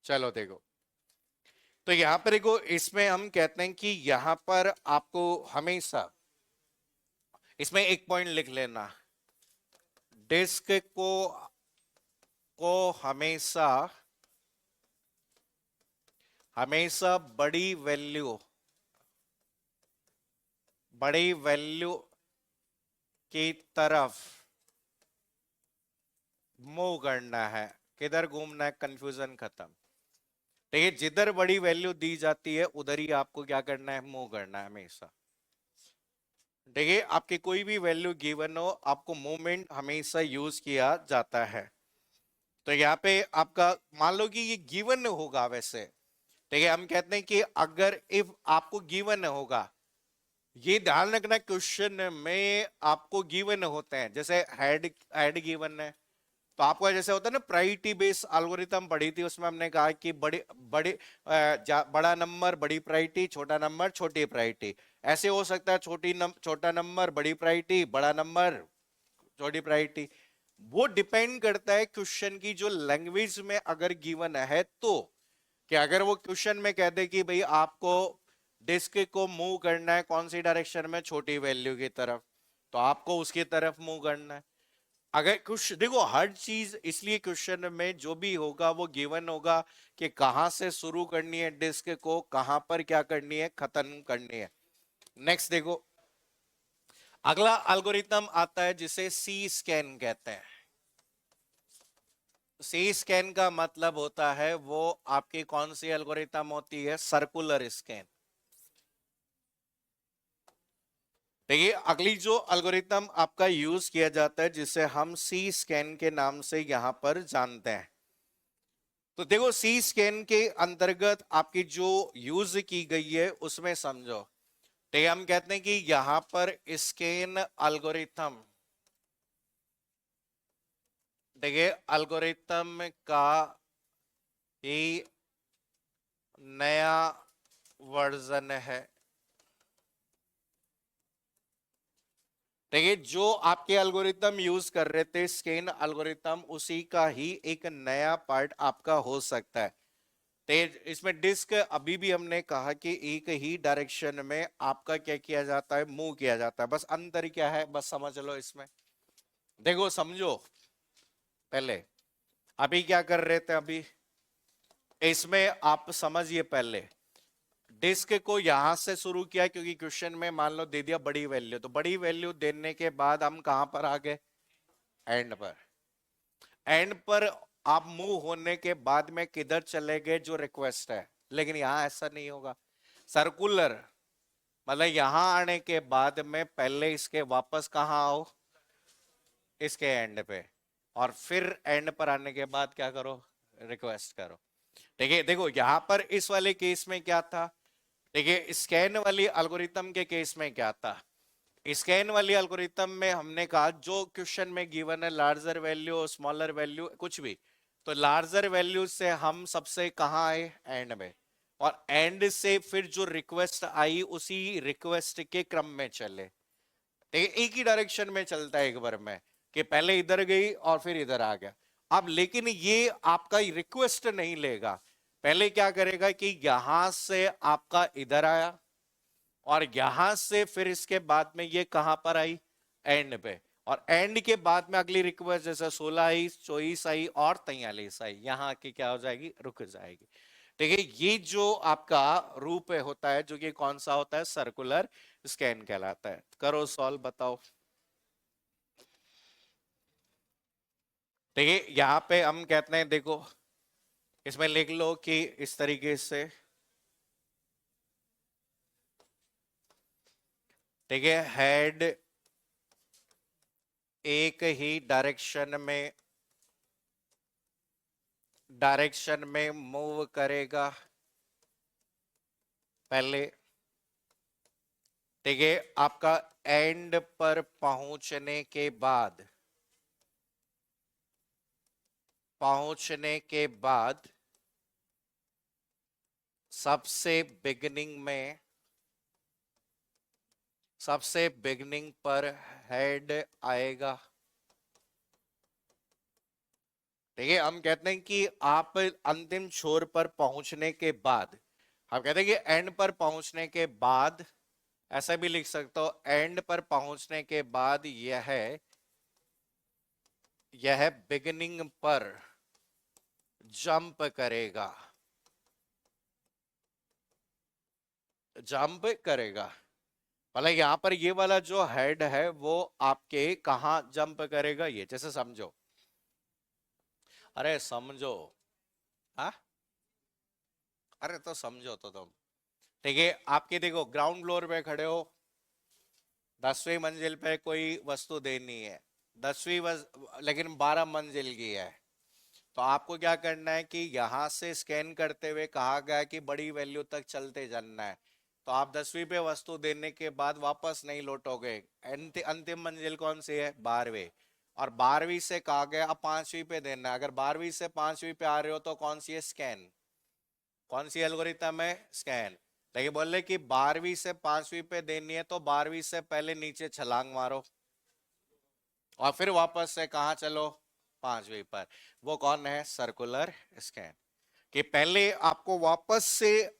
चलो देखो, तो यहां पर देखो, इसमें हम कहते हैं कि यहां पर आपको हमेशा इसमें एक पॉइंट लिख लेना, डिस्क को हमेशा हमेशा बड़ी वैल्यू की तरफ मूव करना है। किधर घूमना है, कंफ्यूजन खत्म। देखिए जिधर बड़ी वैल्यू दी जाती है उधर ही आपको क्या करना है, मूव करना है हमेशा। देखिए आपकी कोई भी वैल्यू गिवन हो, आपको मूवमेंट हमेशा यूज किया जाता है। तो यहाँ पे आपका मान लो कि ये गिवन होगा वैसे, ठीक है, हम कहते हैं कि अगर इफ आपको गिवन होगा, ये ध्यान रखना क्वेश्चन में आपको गिवन होते हैं, जैसे हेड हेड गिवन है, तो आपको जैसे होता है ना प्रायोरिटी बेस्ड एल्गोरिथम पढ़ी थी, उसमें हमने कहा कि बड़ी बड़ी बड़ा नंबर बड़ी प्रायोरिटी, छोटा नंबर छोटी प्रायोरिटी। ऐसे हो सकता है छोटा नंबर बड़ी प्रायोरिटी, बड़ा नंबर छोटी प्रायोरिटी। वो डिपेंड करता है क्वेश्चन की जो लैंग्वेज में अगर गिवन है तो, कि अगर वो क्वेश्चन में कह दे कि भाई आपको डिस्क को मूव करना है कौन सी डायरेक्शन में, छोटी वैल्यू की तरफ, तो आपको उसकी तरफ मूव करना है। अगर कुछ देखो हर चीज, इसलिए क्वेश्चन में जो भी होगा वो गिवन होगा कि कहां से शुरू करनी है डिस्क को, कहां पर क्या करनी है, खत्म करनी है। नेक्स्ट देखो, अगला एल्गोरिथम आता है जिसे सी स्कैन कहते हैं। सी स्कैन का मतलब होता है वो आपकी कौन सी एल्गोरिथम होती है, सर्कुलर स्कैन। देखिए अगली जो एल्गोरिथम आपका यूज किया जाता है जिसे हम सी स्कैन के नाम से यहां पर जानते हैं। तो देखो सी स्कैन के अंतर्गत आपकी जो यूज की गई है उसमें समझो, ठीक है, हम कहते हैं कि यहां पर स्कैन एल्गोरिथम, देखिए एल्गोरिथम का ही नया वर्जन है। देखिए जो आपके एल्गोरिथम यूज कर रहे थे स्कैन एल्गोरिथम, उसी का ही एक नया पार्ट आपका हो सकता है। तेज इसमें डिस्क अभी भी हमने कहा कि एक ही डायरेक्शन में आपका क्या किया जाता है, मूव किया जाता है, बस अंतर क्या है बस समझ लो इसमें। देखो समझो, पहले अभी क्या कर रहे थे, अभी इसमें आप समझिए, पहले डिस्क को यहां से शुरू किया क्योंकि क्वेश्चन में मान लो दे दिया बड़ी वैल्यू, तो बड़ी वैल्यू देने के बाद हम कहां पर आ गए, एंड पर। एंड पर आप मूव होने के बाद में किधर चले गए, जो रिक्वेस्ट है, लेकिन यहां ऐसा नहीं होगा। सर्कुलर मतलब यहां आने के बाद में पहले इसके वापस कहां आओ, इसके एंड पे, और फिर एंड पर आने के बाद क्या करो, रिक्वेस्ट करो। देखिए देखो यहां पर इस वाले केस में क्या था, देखिए स्कैन वाली एल्गोरिथम के केस में क्या था, स्कैन वाली एल्गोरिथम में हमने कहा जो क्वेश्चन में गिवन है लार्जर वैल्यू और स्मॉलर वैल्यू कुछ भी, तो लार्जर वैल्यू से हम सबसे कहाँ आए, एंड में, और एंड से फिर जो रिक्वेस्ट आई उसी रिक्वेस्ट के क्रम में चले, ठीक है, एक ही डायरेक्शन में चलता है एक बार में, कि पहले इधर गई और फिर इधर आ गया। अब लेकिन ये आपका रिक्वेस्ट नहीं लेगा, पहले क्या करेगा कि यहां से आपका इधर आया और यहां से फिर इसके बाद में ये कहां पर आई, एंड पे, और एंड के बाद में अगली रिक्वेस्ट जैसे 16 आई, 24 आई और 43 आई, यहां की क्या हो जाएगी, रुक जाएगी। ठीक है, ये जो आपका रूप है होता है, जो कि कौन सा होता है, सर्कुलर स्कैन कहलाता है। करो सॉल्व, बताओ। ठीक है, यहां पे हम कहते हैं, देखो इसमें लिख लो कि इस तरीके से, ठीक है, हेड एक ही डायरेक्शन में मूव करेगा पहले, ठीक है, आपका एंड पर पहुंचने के बाद सबसे बिगनिंग पर हेड आएगा। ठीक है, हम कहते हैं कि आप अंतिम छोर पर पहुंचने के बाद, हम कहते हैं कि एंड पर पहुंचने के बाद, ऐसा भी लिख सकते हो, एंड पर पहुंचने के बाद यह बिगिनिंग पर जंप करेगा, मतलब यहां पर ये वाला जो हेड है वो आपके कहां जंप करेगा, ये जैसे समझो, अरे समझो, हाँ, अरे तो समझो तो तुम, ठीक है, आपके देखो ग्राउंड फ्लोर पे खड़े हो, 10वीं मंजिल पे कोई वस्तु देनी है, 10वीं लेकिन 12 मंजिल की है, तो आपको क्या करना है कि यहां से स्कैन करते हुए कहा गया है कि बड़ी वैल्यू तक चलते जाना है, तो आप 10वीं पे वस्तु देने के बाद वापस नहीं लौटोगे। अंतिम मंजिल कौन सी है, 12वीं, और 12वीं से कहा गया अब 5वीं पे देना है, अगर 12वीं से 5वीं पे आ रहे हो तो कौन सी है, स्कैन, कौन सी एल्गोरिथम है, स्कैन। लेकिन बोल रहे कि 12वीं से 5वीं पे देनी है तो 12वीं से पहले नीचे छलांग मारो और फिर वापस से कहा चलो, 5वीं पर, वो कौन है, सर्कुलर स्कैन, कि पहले आपको वापस से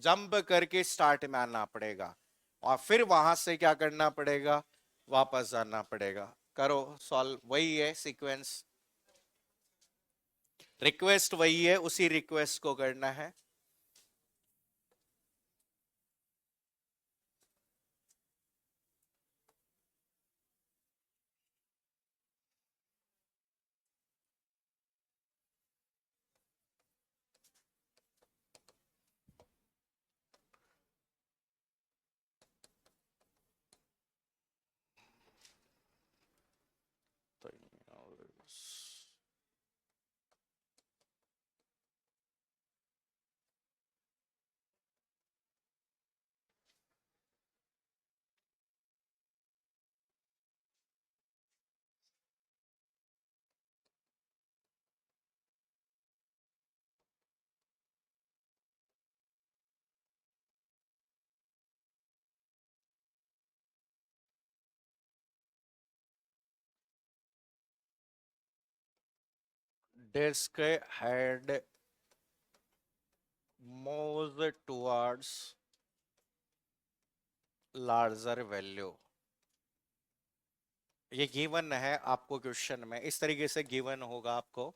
जंप करके स्टार्ट में आना पड़ेगा और फिर वहां से क्या करना पड़ेगा, वापस जाना पड़ेगा। करो सॉल्व, वही है सीक्वेंस, रिक्वेस्ट वही है, उसी रिक्वेस्ट को करना है। तो disk head moves towards larger value, ये गिवन है आपको क्वेश्चन में, इस तरीके से गिवन होगा आपको।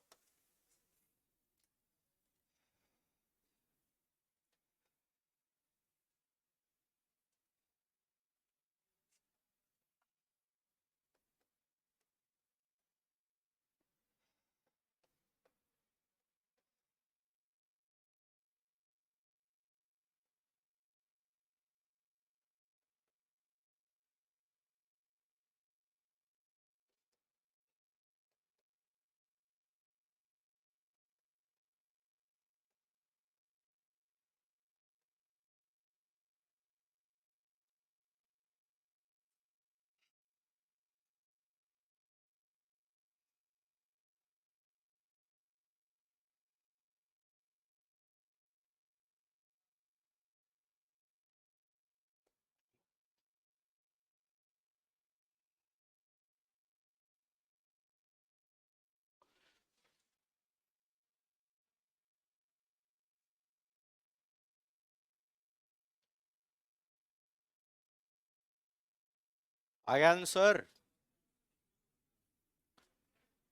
आया आंसर?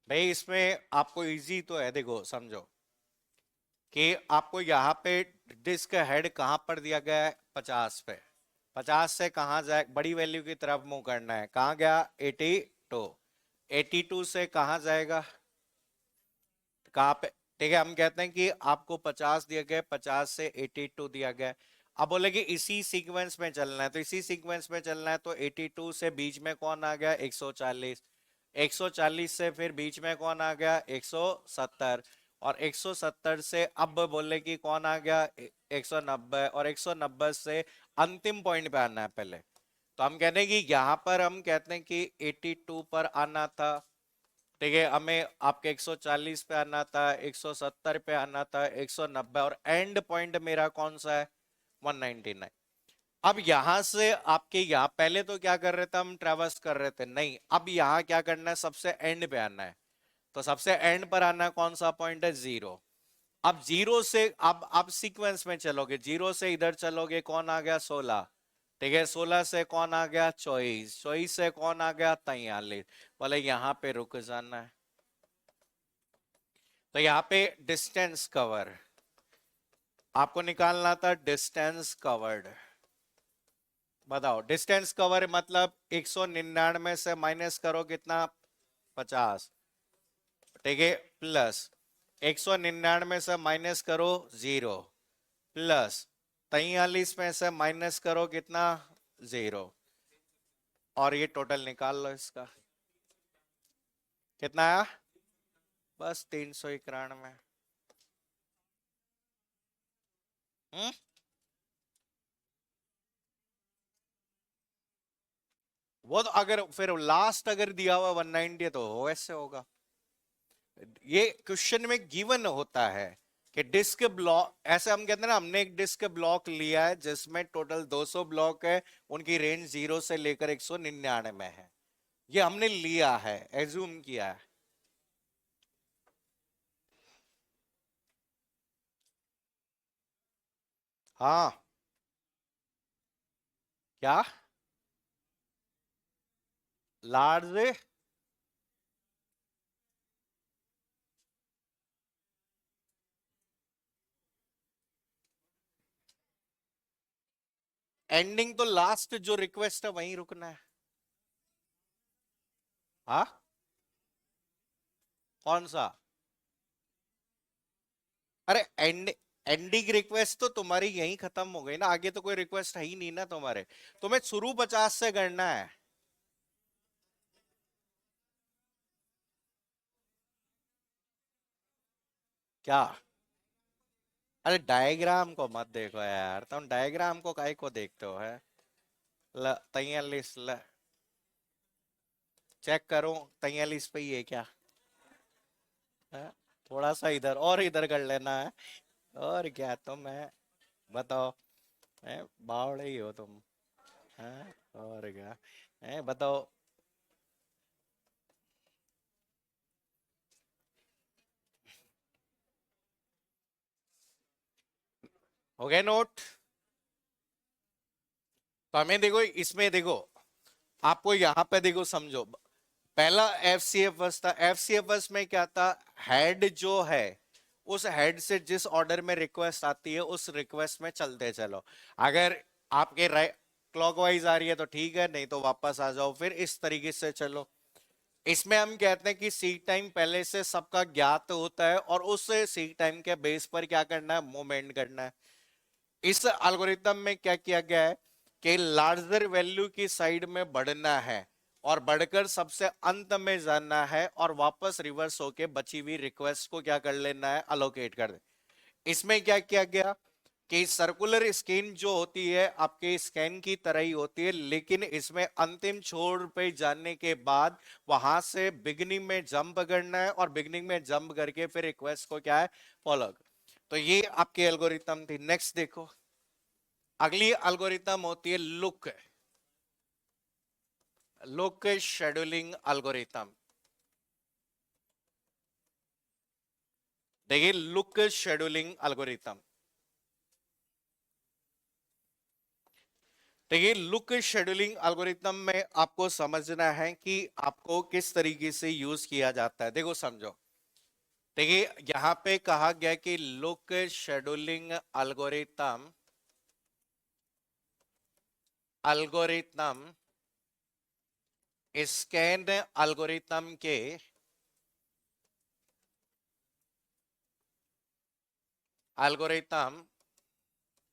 भाई इसमें आपको इजी तो है, देखो समझो कि आपको यहाँ पे डिस्क हेड कहां पर दिया गया है, 50 पे। 50 से कहां जाए, बड़ी वैल्यू की तरफ मूव करना है, कहां गया, 82। 82 से कहां जाएगा, कहां पे, ठीक है, हम कहते हैं कि आपको 50 दिया गया, 50 से 82 दिया गया। अब बोले कि इसी सीक्वेंस में चलना है, तो इसी सीक्वेंस में चलना है, तो 82 से बीच में कौन आ गया, 140। 140 से फिर बीच में कौन आ गया, 170। और 170 से अब बोले कि कौन आ गया, 190। और 190 से अंतिम पॉइंट पे आना है पहले। तो हम कहते हैं कि यहां पर हम कहते हैं कि 82 पर आना था, ठीक है, हमें आपके 140 पे आना था, 170 पे आना था, 190, और एंड पॉइंट मेरा कौन सा है, 199। अब यहां से आपके यहाँ पहले तो क्या कर रहे थे, हम ट्रेवर्स कर रहे थे, नहीं, अब यहाँ क्या करना है, सबसे एंड पे आना है। तो सबसे एंड पर आना है, कौन सा पॉइंट है, 0। अब 0 से अब आप सीक्वेंस में चलोगे, 0 से इधर चलोगे, कौन आ गया, 16। ठीक है, 16 से कौन आ गया, 24। 24 से कौन आ गया, 43। बोले यहां पे रुक जाना है। तो यहाँ पे डिस्टेंस कवर आपको निकालना था, डिस्टेंस कवर्ड। बताओ, डिस्टेंस कवर मतलब 199 से माइनस करो कितना, 50, ठीक है, प्लस 199 से माइनस करो 0, प्लस 43 में से माइनस करो कितना, 0। और ये टोटल निकाल लो इसका, कितना आया, बस 391। हम्म, वो तो अगर फिर लास्ट अगर दिया हुआ 190 तो वैसे होगा। ये क्वेश्चन में गिवन होता है कि डिस्क ब्लॉक, ऐसे हम कहते हैं ना, हमने एक डिस्क ब्लॉक लिया है जिसमें टोटल 200 ब्लॉक है, उनकी रेंज 0 से लेकर 199 में है। ये हमने लिया है, एज्यूम किया है। हाँ, क्या, लार्ज, एंडिंग तो लास्ट जो रिक्वेस्ट है वहीं रुकना है। हाँ, कौन सा, अरे एंडिंग रिक्वेस्ट तो तुम्हारी यहीं खत्म हो गई ना, आगे तो कोई रिक्वेस्ट है ही नहीं ना तुम्हारे। तुम्हें शुरू 50 से करना है। क्या, अरे डायग्राम को मत देखो यार, तुम डायग्राम को काहे को देखते हो है। तैयार लिस्ट चेक करो, तैयार लिस्ट पे ही है क्या, है? थोड़ा सा इधर और इधर कर लेना है, और क्या तुम है, बताओ, है बावड़े ही हो तुम, है, और क्या है, बताओ। हो गया नोट? तो हमें देखो, इसमें देखो, आपको यहाँ पे देखो, समझो, पहला एफ सी एफ बस था, एफ सी एफ बस में क्या था, हेड जो है, उस हेड से जिस ऑर्डर में रिक्वेस्ट आती है उस रिक्वेस्ट में चलते चलो। अगर आपके राइट क्लॉकवाइज आ रही है तो ठीक है, नहीं तो वापस आ जाओ, फिर इस तरीके से चलो। इसमें हम कहते हैं कि सीक टाइम पहले से सबका ज्ञात होता है, और उस सीक टाइम के बेस पर क्या करना है, मूवमेंट करना है। इस एल्गोरिथम में क्या किया गया है कि लार्जर वैल्यू की साइड में बढ़ना है, और बढ़कर सबसे अंत में जाना है, और वापस रिवर्स होके बची हुई रिक्वेस्ट को क्या कर लेना है, अलोकेट कर दे। इसमें क्या किया गया कि सर्कुलर स्कैन जो होती है आपके स्कैन की तरह ही होती है, लेकिन इसमें अंतिम छोर पे जाने के बाद वहां से बिगनिंग में जंप करना है, और बिगनिंग में जंप करके फिर रिक्वेस्ट को क्या है, फॉलो। तो ये आपकी एल्गोरिथम थी। नेक्स्ट देखो, अगली एल्गोरिथम होती है लुक, लुक शेड्यूलिंग एल्गोरिथम। देखिए, लुक शेड्यूलिंग एल्गोरिथम, देखिए, लुक शेड्यूलिंग एल्गोरिथम में आपको समझना है कि आपको किस तरीके से यूज किया जाता है। देखो समझो, देखिए यहां पे कहा गया कि look scheduling algorithm algorithm scan algorithm के एल्गोरिथम,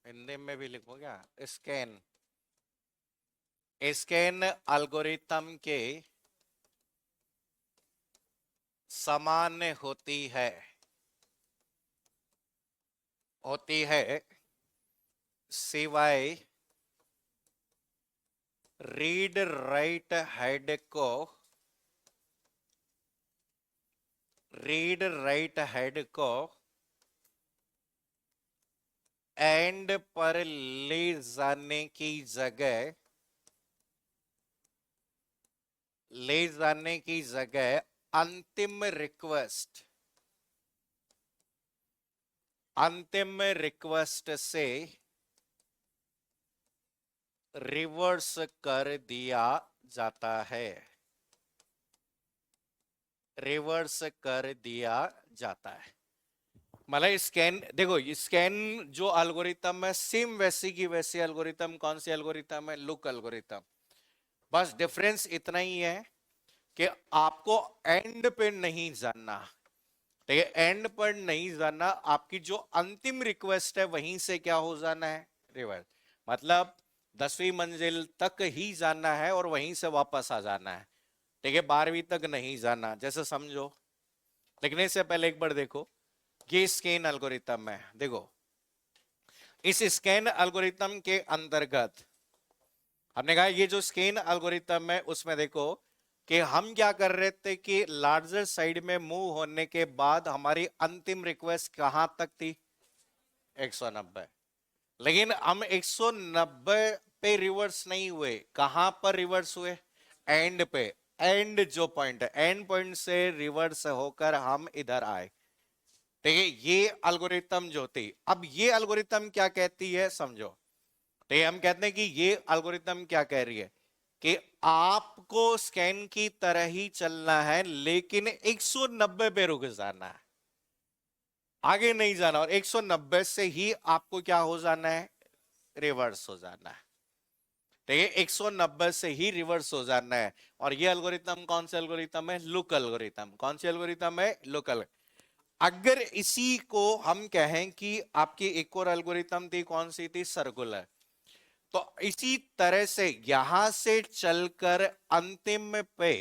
हिंदी में भी लिखो क्या, स्कैन स्कैन एल्गोरिथम के समान होती है सिवाय रीड राइट हेड को रीड राइट हेड को एंड पर ले जाने की जगह अंतिम रिक्वेस्ट से रिवर्स कर दिया जाता है रिवर्स कर दिया जाता है। मतलब स्कैन, देखो स्कैन जो एल्गोरिथम है सेम वैसी की वैसी एल्गोरिथम, कौन सी एल्गोरिथम है, लुक एल्गोरिथम। बस डिफरेंस इतना ही है कि आपको एंड पे नहीं जानना। ठीक है, एंड पर नहीं जानना, आपकी जो अंतिम रिक्वेस्ट है वहीं से क्या हो जाना है, रिवर्स। मतलब 10वीं मंजिल तक ही जाना है और वहीं से वापस आ जाना है। ठीक है, 12वीं तक नहीं जाना। जैसे समझो, लिखने से पहले एक बार देखो, ये स्कैन एल्गोरिथम है। देखो इस स्कैन एल्गोरिथम के अंतर्गत हमने कहा ये जो स्कैन एल्गोरिथम है उसमें देखो कि हम क्या कर रहे थे कि लार्जर साइड में मूव होने के बाद हमारी अंतिम रिक्वेस्ट कहां तक थी, 190। लेकिन हम 190 पे रिवर्स नहीं हुए, कहां पर रिवर्स हुए, एंड पे। एंड जो पॉइंट है, एंड पॉइंट से रिवर्स होकर हम इधर आए। ठीक है, ये एल्गोरिथम जो थी। अब ये एल्गोरिथम क्या कहती है समझो। तो ये हम कहते हैं कि ये एल्गोरिथम क्या कह रही है कि आपको स्कैन की तरह ही चलना है लेकिन 190 पे रुक जाना है, आगे नहीं जाना। और 190 से ही आपको क्या हो जाना है, रिवर्स हो जाना है। ठीक है, 190 से ही रिवर्स हो जाना है। और ये एल्गोरिथम कौन सा एल्गोरिथम है, लुक एल्गोरिथम। कौन सी एल्गोरिथम है, लुक। अगर इसी को हम कहें कि आपकी एक और एल्गोरिथम थी, कौन सी थी, सर्कुलर। तो इसी तरह से यहां से चलकर अंतिम पे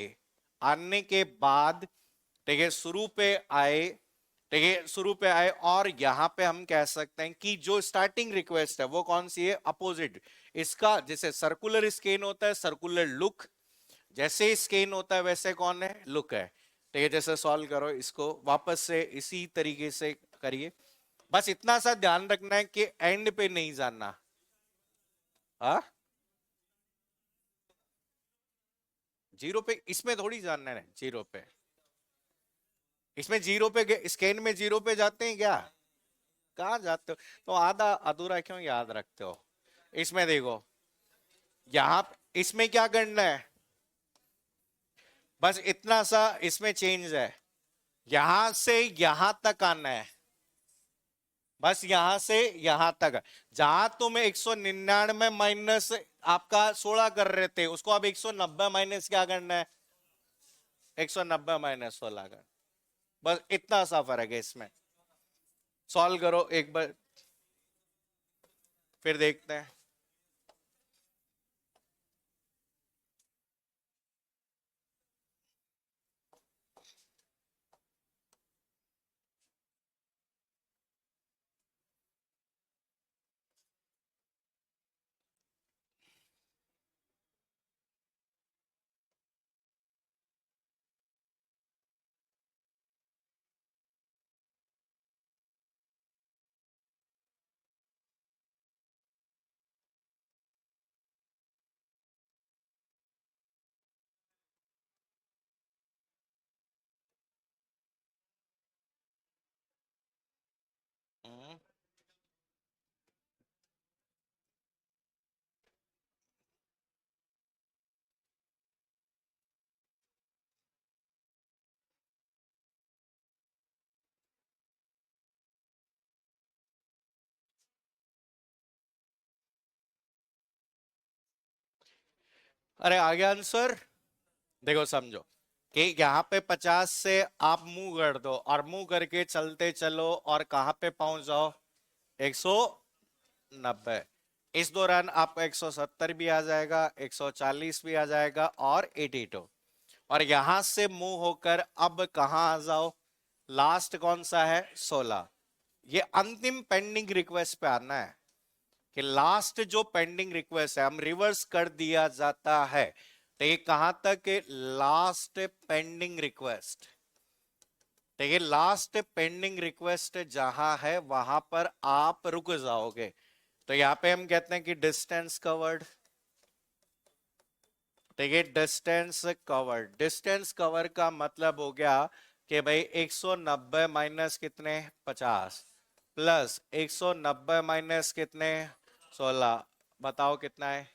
आने के बाद, ठीक है, शुरू पे आए। ठीक है, शुरू पे आए और यहां पे हम कह सकते हैं कि जो स्टार्टिंग रिक्वेस्ट है वो कौन सी है, अपोजिट। इसका जैसे सर्कुलर स्केन होता है, सर्कुलर लुक, जैसे स्केन होता है वैसे कौन है, लुक है। ठीक है, जैसे सॉल्व करो इसको वापस से इसी तरीके से करिए। बस इतना सा ध्यान रखना है कि एंड पे नहीं जाना। हाँ, जीरो पे इसमें थोड़ी जानना है, जीरो पे। इसमें जीरो पे स्कैन में जीरो पे जाते हैं क्या, कहाँ जाते हो, तो आधा अधूरा क्यों याद रखते हो। इसमें देखो, यहां इसमें क्या करना है, बस इतना सा इसमें चेंज है, यहां से यहां तक आना है। बस यहां से यहां तक, जहां तुम 199 माइनस आपका 16 कर रहे थे, उसको अब 190 माइनस क्या करना है, 190 माइनस 16 कर। बस इतना सा फर्क है इसमें। सॉल्व करो एक बार, फिर देखते हैं। अरे आ गया आंसर। देखो समझो कि यहाँ पे 50 से आप मूव कर दो और मूव करके चलते चलो और कहां पे पहुंच जाओ, 190। इस दौरान आपको 170 भी आ जाएगा, 140 भी आ जाएगा और 82। और यहां से मूव होकर अब कहां आ जाओ, लास्ट कौन सा है, 16। ये अंतिम पेंडिंग रिक्वेस्ट पे आना है कि लास्ट जो पेंडिंग रिक्वेस्ट है हम रिवर्स कर दिया जाता है। तो ये कहां तक, लास्ट पेंडिंग रिक्वेस्ट। तो ये लास्ट पेंडिंग रिक्वेस्ट जहां है वहां पर आप रुक जाओगे। तो यहां पे हम कहते हैं कि डिस्टेंस कवर्ड। तो ये डिस्टेंस कवर्ड, डिस्टेंस कवर का मतलब हो गया कि भाई 190 माइनस कितने, 50, प्लस 190 माइनस कितने, 16। बताओ कितना है।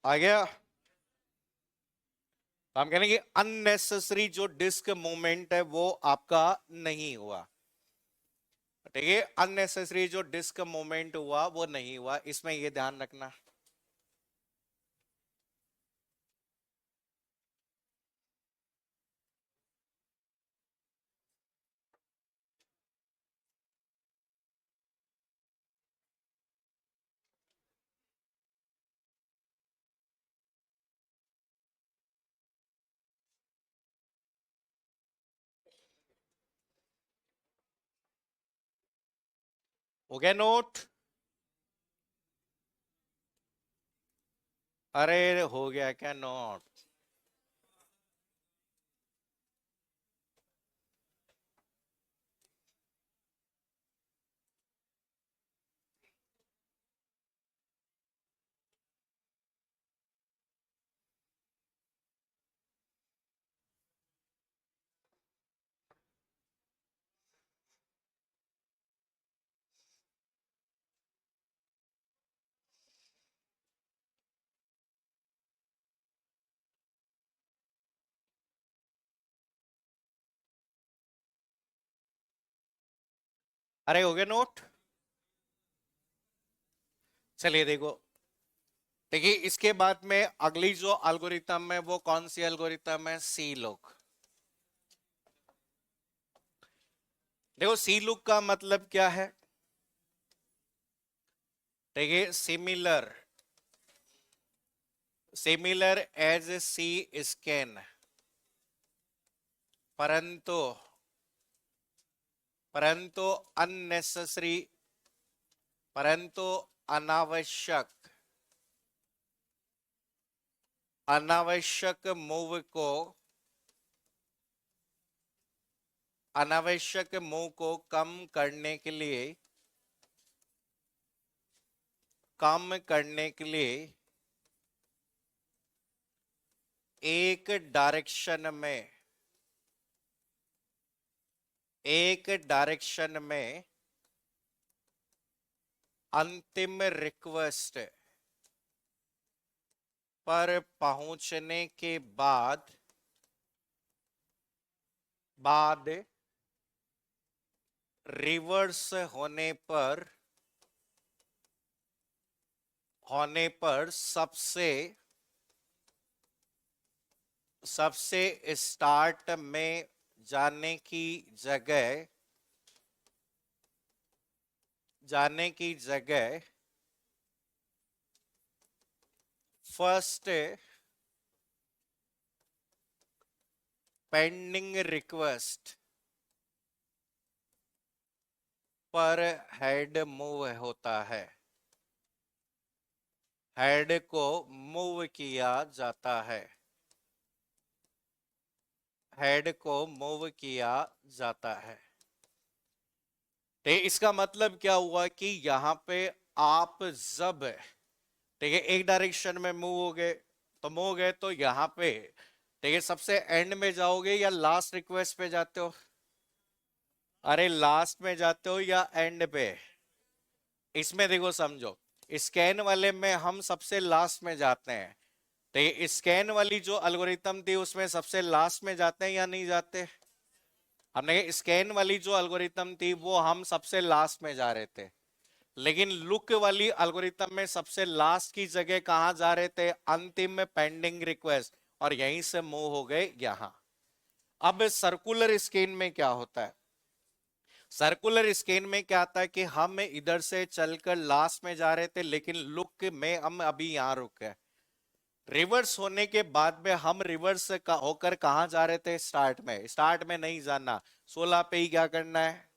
आ गया। तो हम कह रहे हैं कि अननेसेसरी जो डिस्क मूवमेंट है वो आपका नहीं हुआ। ठीक है, अननेसेसरी जो डिस्क मूवमेंट हुआ वो नहीं हुआ, इसमें ये ध्यान रखना। हो गया नोट। अरे हो गया क्या नोट। अरे हो गया नोट। चलिए देखो, देखिए इसके बाद में अगली जो एल्गोरिथम है वो कौन सी एल्गोरिथम है, सी लुक। देखो सी लुक का मतलब क्या है, देखिए similar, similar as C scan, परंतु परंतु अननेसेसरी, परंतु अनावश्यक, अनावश्यक मूव को, अनावश्यक मूव को कम करने के लिए, कम करने के लिए एक डायरेक्शन में, एक डायरेक्शन में अंतिम रिक्वेस्ट पर पहुंचने के बाद, बाद रिवर्स होने पर, होने पर सबसे, सबसे स्टार्ट में जाने की जगह, जाने की जगह फर्स्ट पेंडिंग रिक्वेस्ट पर हेड मूव होता है, हेड को मूव किया जाता है, हेड को मूव किया जाता है। तो इसका मतलब क्या हुआ कि यहां पे आप जब, ठीक है, एक डायरेक्शन में मूव हो गए, तो मूव हो गए तो यहां पे, ठीक है, सबसे एंड में जाओगे या लास्ट रिक्वेस्ट पे जाते हो, अरे लास्ट में जाते हो या एंड पे। इसमें देखो समझो, स्कैन वाले में हम सबसे लास्ट में जाते हैं, तो ये स्कैन वाली जो एल्गोरिथम थी उसमें सबसे लास्ट में जाते हैं या नहीं जाते। हमने स्कैन वाली जो एल्गोरिथम थी वो हम सबसे लास्ट में जा रहे थे, लेकिन लुक वाली एल्गोरिथम में सबसे लास्ट की जगह कहां जा रहे थे, अंतिम में पेंडिंग रिक्वेस्ट, और यहीं से मूव हो गए यहां। अब सर्कुलर स्कैन में क्या होता है, सर्कुलर स्कैन में क्या आता है कि हम इधर से चलकर लास्ट में जा रहे थे, लेकिन लुक में हम अभी यहां रुक गए। रिवर्स होने के बाद में हम रिवर्स होकर कहां जा रहे थे, स्टार्ट में। स्टार्ट में नहीं जाना, 16 पे ही क्या करना है,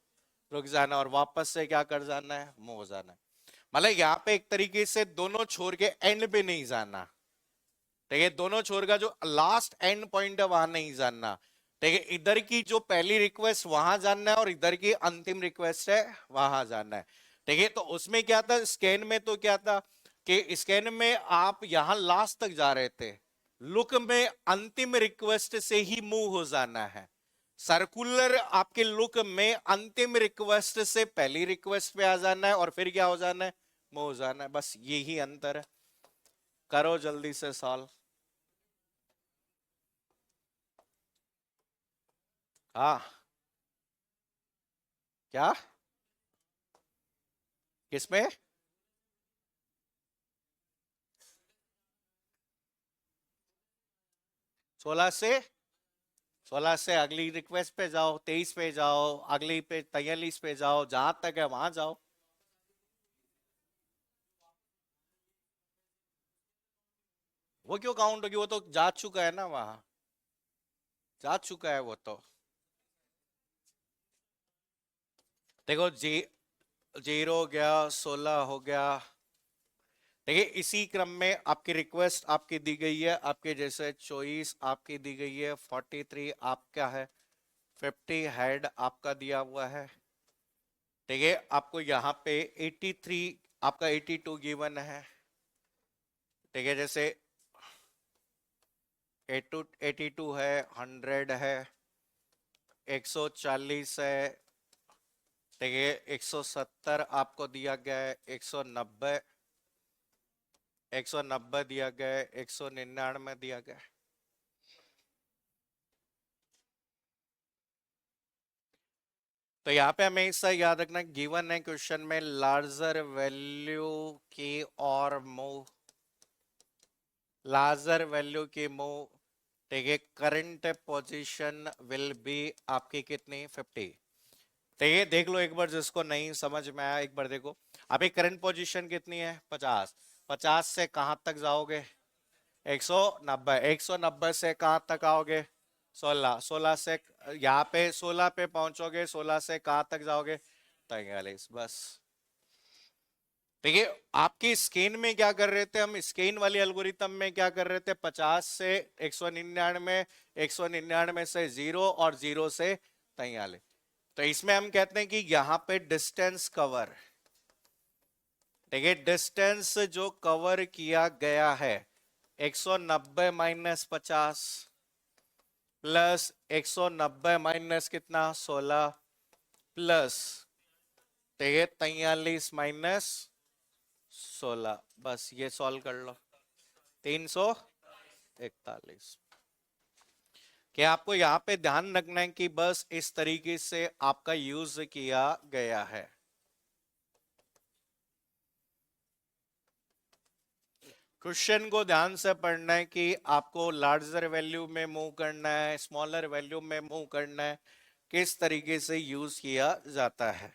रुक जाना, और वापस से क्या कर जाना है, मूव हो जाना है। मतलब यहाँ पे एक तरीके से दोनों छोर के एंड पे नहीं जाना, ठीक है, दोनों छोर का जो लास्ट एंड पॉइंट है वहां नहीं जाना, ठीक है। इधर की जो पहली रिक्वेस्ट वहां जानना है, और इधर की अंतिम रिक्वेस्ट है वहां जाना है, ठीक है। तो उसमें क्या था, स्कैन में तो क्या था कि स्कैन में आप यहां लास्ट तक जा रहे थे, लुक में अंतिम रिक्वेस्ट से ही मूव हो जाना है। सर्कुलर आपके लुक में अंतिम रिक्वेस्ट से पहली रिक्वेस्ट पे आ जाना है, और फिर क्या हो जाना है, मूव हो जाना है। बस यही अंतर है। करो जल्दी से सॉल्व। हाँ, क्या, किसमें, 16 से, 16 से अगली रिक्वेस्ट पे जाओ, 23 पे जाओ, अगली पे 43 पे जाओ, जहां तक है वहां जाओ। वो क्यों काउंट होगी, वो तो जा चुका है ना, वहां जा चुका है वो तो। देखो जी, 0 हो गया, 16 हो गया, देखिए इसी क्रम में आपकी रिक्वेस्ट आपकी दी गई है, आपके जैसे चॉइस आपकी दी गई है, 43 आपका है, 50 हेड आपका दिया हुआ है, ठीक है। आपको यहाँ पे 83, आपका 82 गिवन है, ठीक है। जैसे 82 है, 100 है, 140 है, ठीक है, 170 आपको दिया गया है, 190, 190 दिया गया है, 199 दिया गया है। तो यहाँ पे हमेशा याद रखना, गिवन है क्वेश्चन में लार्जर वैल्यू की और मूव, लार्जर वैल्यू की मूव, ठीक है। करंट पोजीशन विल बी आपकी कितनी, 50, ठीक है। देख लो एक बार, जिसको नहीं समझ में आया एक बार देखो। अभी करंट पोजीशन कितनी है, 50, 50 से कहां तक जाओगे, 190, 190 से कहां तक आओगे, 16, 16 से यहाँ पे 16 पे पहुंचोगे, 16 से कहां तक जाओगे, 43, बस। देखिए आपकी स्कैन में क्या कर रहे थे, हम स्कैन वाली एल्गोरिथम में क्या कर रहे थे, 50 से 199, 199 से 0, और 0 से 43। तो इसमें हम कहते हैं कि यहां पे डिस्टेंस कवर, ठीक है, डिस्टेंस जो कवर किया गया है, 190 माइनस 50 प्लस 190 माइनस कितना, 16 प्लस, ठीक है, 43 माइनस 16, बस ये सॉल्व कर लो, 341। क्या आपको यहाँ पे ध्यान रखना है कि बस इस तरीके से आपका यूज किया गया है। क्वेश्चन को ध्यान से पढ़ना है कि आपको लार्जर वैल्यू में मूव करना है, स्मॉलर वैल्यू में मूव करना है, किस तरीके से यूज किया जाता है।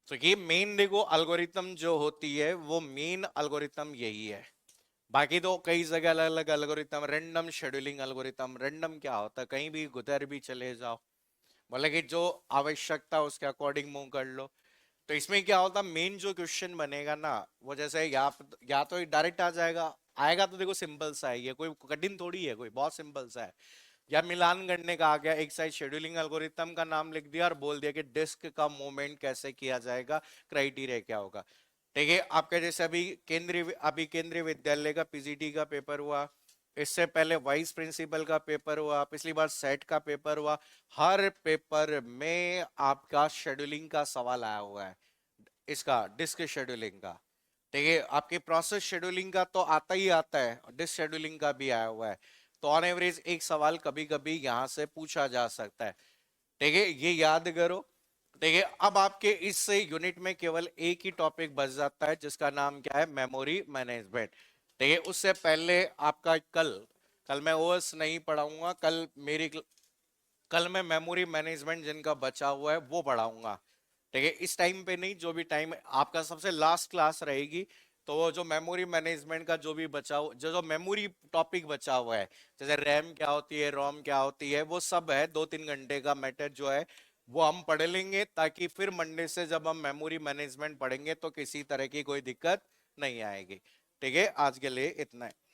तो ये मेन देखो एल्गोरिथम जो होती है, वो मेन एल्गोरिथम यही है। बाकी तो कई जगह अलग अलग algorithm, random scheduling algorithm, random क्या होता है, कहीं भी गुजर भी चले जाओ, मतलब कि जो आवश्यकता उसके अकॉर्डिंग मूव कर लो। तो इसमें क्या होता, मेन जो क्वेश्चन बनेगा ना, वो जैसे या तो डायरेक्ट आ जाएगा, आएगा तो देखो सिंपल सा है, ये कोई कठिन थोड़ी है, कोई बहुत सिंपल सा है। या मिलान करने का आ गया, एक साइड शेड्यूलिंग एल्गोरिथम का नाम लिख दिया और बोल दिया कि डिस्क का मूवमेंट कैसे किया जाएगा, क्राइटेरिया क्या होगा, ठीक है। आपके जैसे अभी केंद्रीय विद्यालय का पीजीटी का पेपर हुआ, इससे पहले वाइस प्रिंसिपल का पेपर हुआ, पिछली बार सेट का पेपर हुआ, हर पेपर में आपका शेड्यूलिंग का सवाल आया हुआ है, इसका डिस्क शेड्यूलिंग का। ठीक है, आपके प्रोसेस शेड्यूलिंग का तो आता ही आता है, डिस शेड्यूलिंग का भी आया हुआ है। तो ऑन एवरेज एक सवाल कभी कभी यहां से पूछा जा सकता है। ठीक है, ये याद करो। ठीक है, अब आपके इस यूनिट में केवल एक ही टॉपिक बच जाता है जिसका नाम क्या है, मेमोरी मैनेजमेंट। ठीक है, उससे पहले आपका कल कल मैं ओएस नहीं पढ़ाऊंगा, कल मैं मेमोरी मैनेजमेंट जिनका बचा हुआ है वो पढ़ाऊंगा। ठीक है, इस टाइम पे नहीं, जो भी टाइम आपका सबसे लास्ट क्लास रहेगी, तो वो जो मेमोरी मैनेजमेंट का जो भी बचा हुआ, जो जो मेमोरी टॉपिक बचा हुआ है, जैसे रैम क्या होती है, रोम क्या होती है, वो सब है 2-3 घंटे का मैटर जो है, वो हम पढ़ लेंगे, ताकि फिर मंडे से जब हम मेमोरी मैनेजमेंट पढ़ेंगे तो किसी तरह की कोई दिक्कत नहीं आएगी। ठीक है, आज के लिए इतना है।